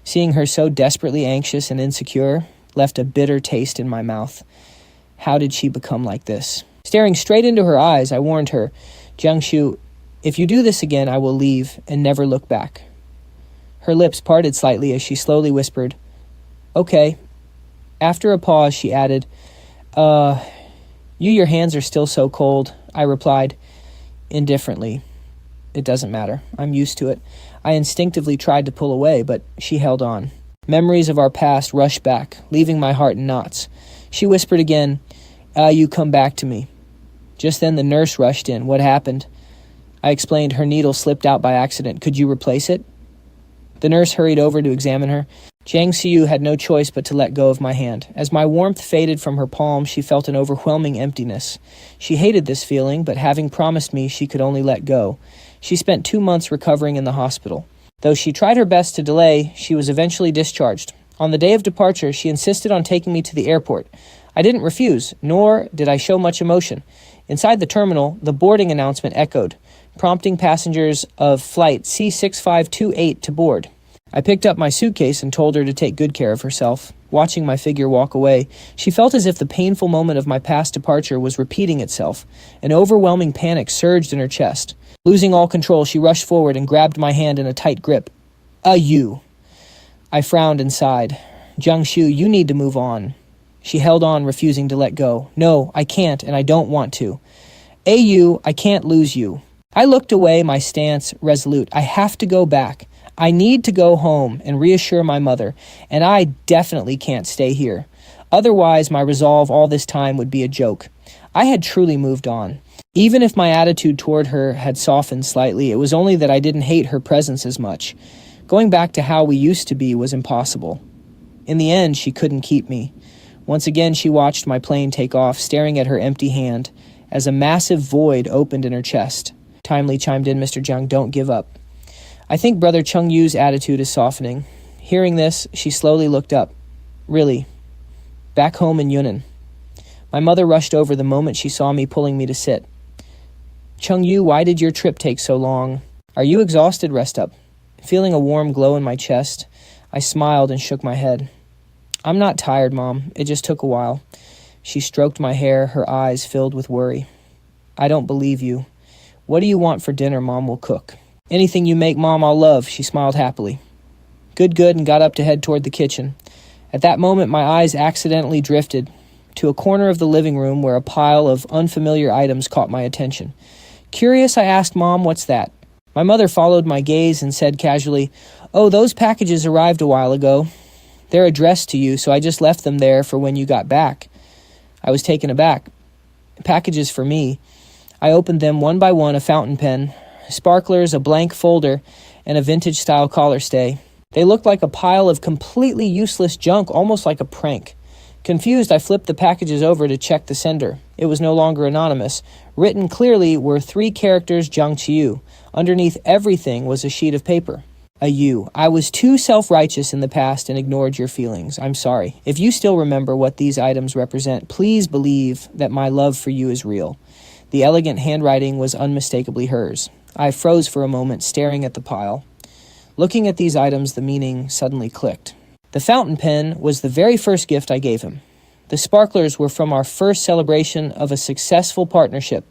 Seeing her so desperately anxious and insecure left a bitter taste in my mouth. How did she become like this? Staring straight into her eyes, I warned her, "Jiang Ciyou, if you do this again, I will leave and never look back." Her lips parted slightly as she slowly whispered, "Okay." After a pause, she added, Your hands are still so cold," I replied, indifferently. "It doesn't matter. I'm used to it." I instinctively tried to pull away, but she held on. Memories of our past rushed back, leaving my heart in knots. She whispered again, You come back to me." Just then the nurse rushed in. "What happened?" I explained, "Her needle slipped out by accident. Could you replace it?" The nurse hurried over to examine her. Jiang Ciyou had no choice but to let go of my hand. As my warmth faded from her palm, she felt an overwhelming emptiness. She hated this feeling, but having promised me she could only let go, she spent 2 months recovering in the hospital. Though she tried her best to delay, she was eventually discharged. On the day of departure, she insisted on taking me to the airport. I didn't refuse, nor did I show much emotion. Inside the terminal, the boarding announcement echoed, prompting passengers of flight C6528 to board. I picked up my suitcase and told her to take good care of herself. Watching my figure walk away, she felt as if the painful moment of my past departure was repeating itself. An overwhelming panic surged in her chest. Losing all control, she rushed forward and grabbed my hand in a tight grip. You." I frowned and sighed. "Jiang Ciyou, you need to move on." She held on, refusing to let go. "No, I can't, and I don't want to." "You, I can't lose you." I looked away, my stance resolute. "I have to go back. I need to go home and reassure my mother, and I definitely can't stay here. Otherwise, my resolve all this time would be a joke." I had truly moved on. Even if my attitude toward her had softened slightly, it was only that I didn't hate her presence as much. Going back to how we used to be was impossible. In the end, she couldn't keep me. Once again, she watched my plane take off, staring at her empty hand, as a massive void opened in her chest. Timely chimed in, Mr. Jiang, don't give up. I think Brother Chengyu's attitude is softening. Hearing this, she slowly looked up. Really? Back home in Yunnan. My mother rushed over the moment she saw me pulling me to sit. Chengyu, why did your trip take so long? Are you exhausted? Rest up. Feeling a warm glow in my chest, I smiled and shook my head. I'm not tired, Mom. It just took a while. She stroked my hair, her eyes filled with worry. I don't believe you. What do you want for dinner? Mom will cook. Anything you make, Mom, I'll love. She smiled happily. Good, and got up to head toward the kitchen. At that moment, my eyes accidentally drifted to a corner of the living room where a pile of unfamiliar items caught my attention. Curious, I asked Mom, what's that? My mother followed my gaze and said casually, Oh, those packages arrived a while ago. They're addressed to you, so I just left them there for when you got back. I was taken aback. Packages for me. I opened them one by one, a fountain pen, sparklers, a blank folder, and a vintage-style collar stay. They looked like a pile of completely useless junk, almost like a prank. Confused, I flipped the packages over to check the sender. It was no longer anonymous. Written clearly were 3 characters, Jiang Ciyou. Underneath everything was a sheet of paper. A U. I was too self-righteous in the past and ignored your feelings. I'm sorry. If you still remember what these items represent, please believe that my love for you is real. The elegant handwriting was unmistakably hers. I froze for a moment, staring at the pile. Looking at these items, the meaning suddenly clicked. The fountain pen was the very first gift I gave him. The sparklers were from our first celebration of a successful partnership.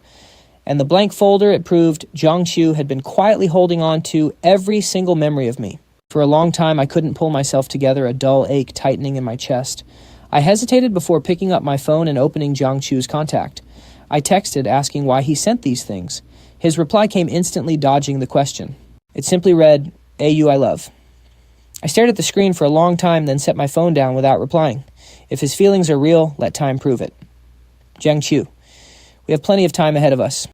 And the blank folder, it proved, Jiang Ciyou had been quietly holding on to every single memory of me. For a long time, I couldn't pull myself together, a dull ache tightening in my chest. I hesitated before picking up my phone and opening Jiang Ciyou's contact. I texted, asking why he sent these things. His reply came instantly, dodging the question. It simply read, AU I love. I stared at the screen for a long time, then set my phone down without replying. If his feelings are real, let time prove it. Jiang Ciyou, we have plenty of time ahead of us.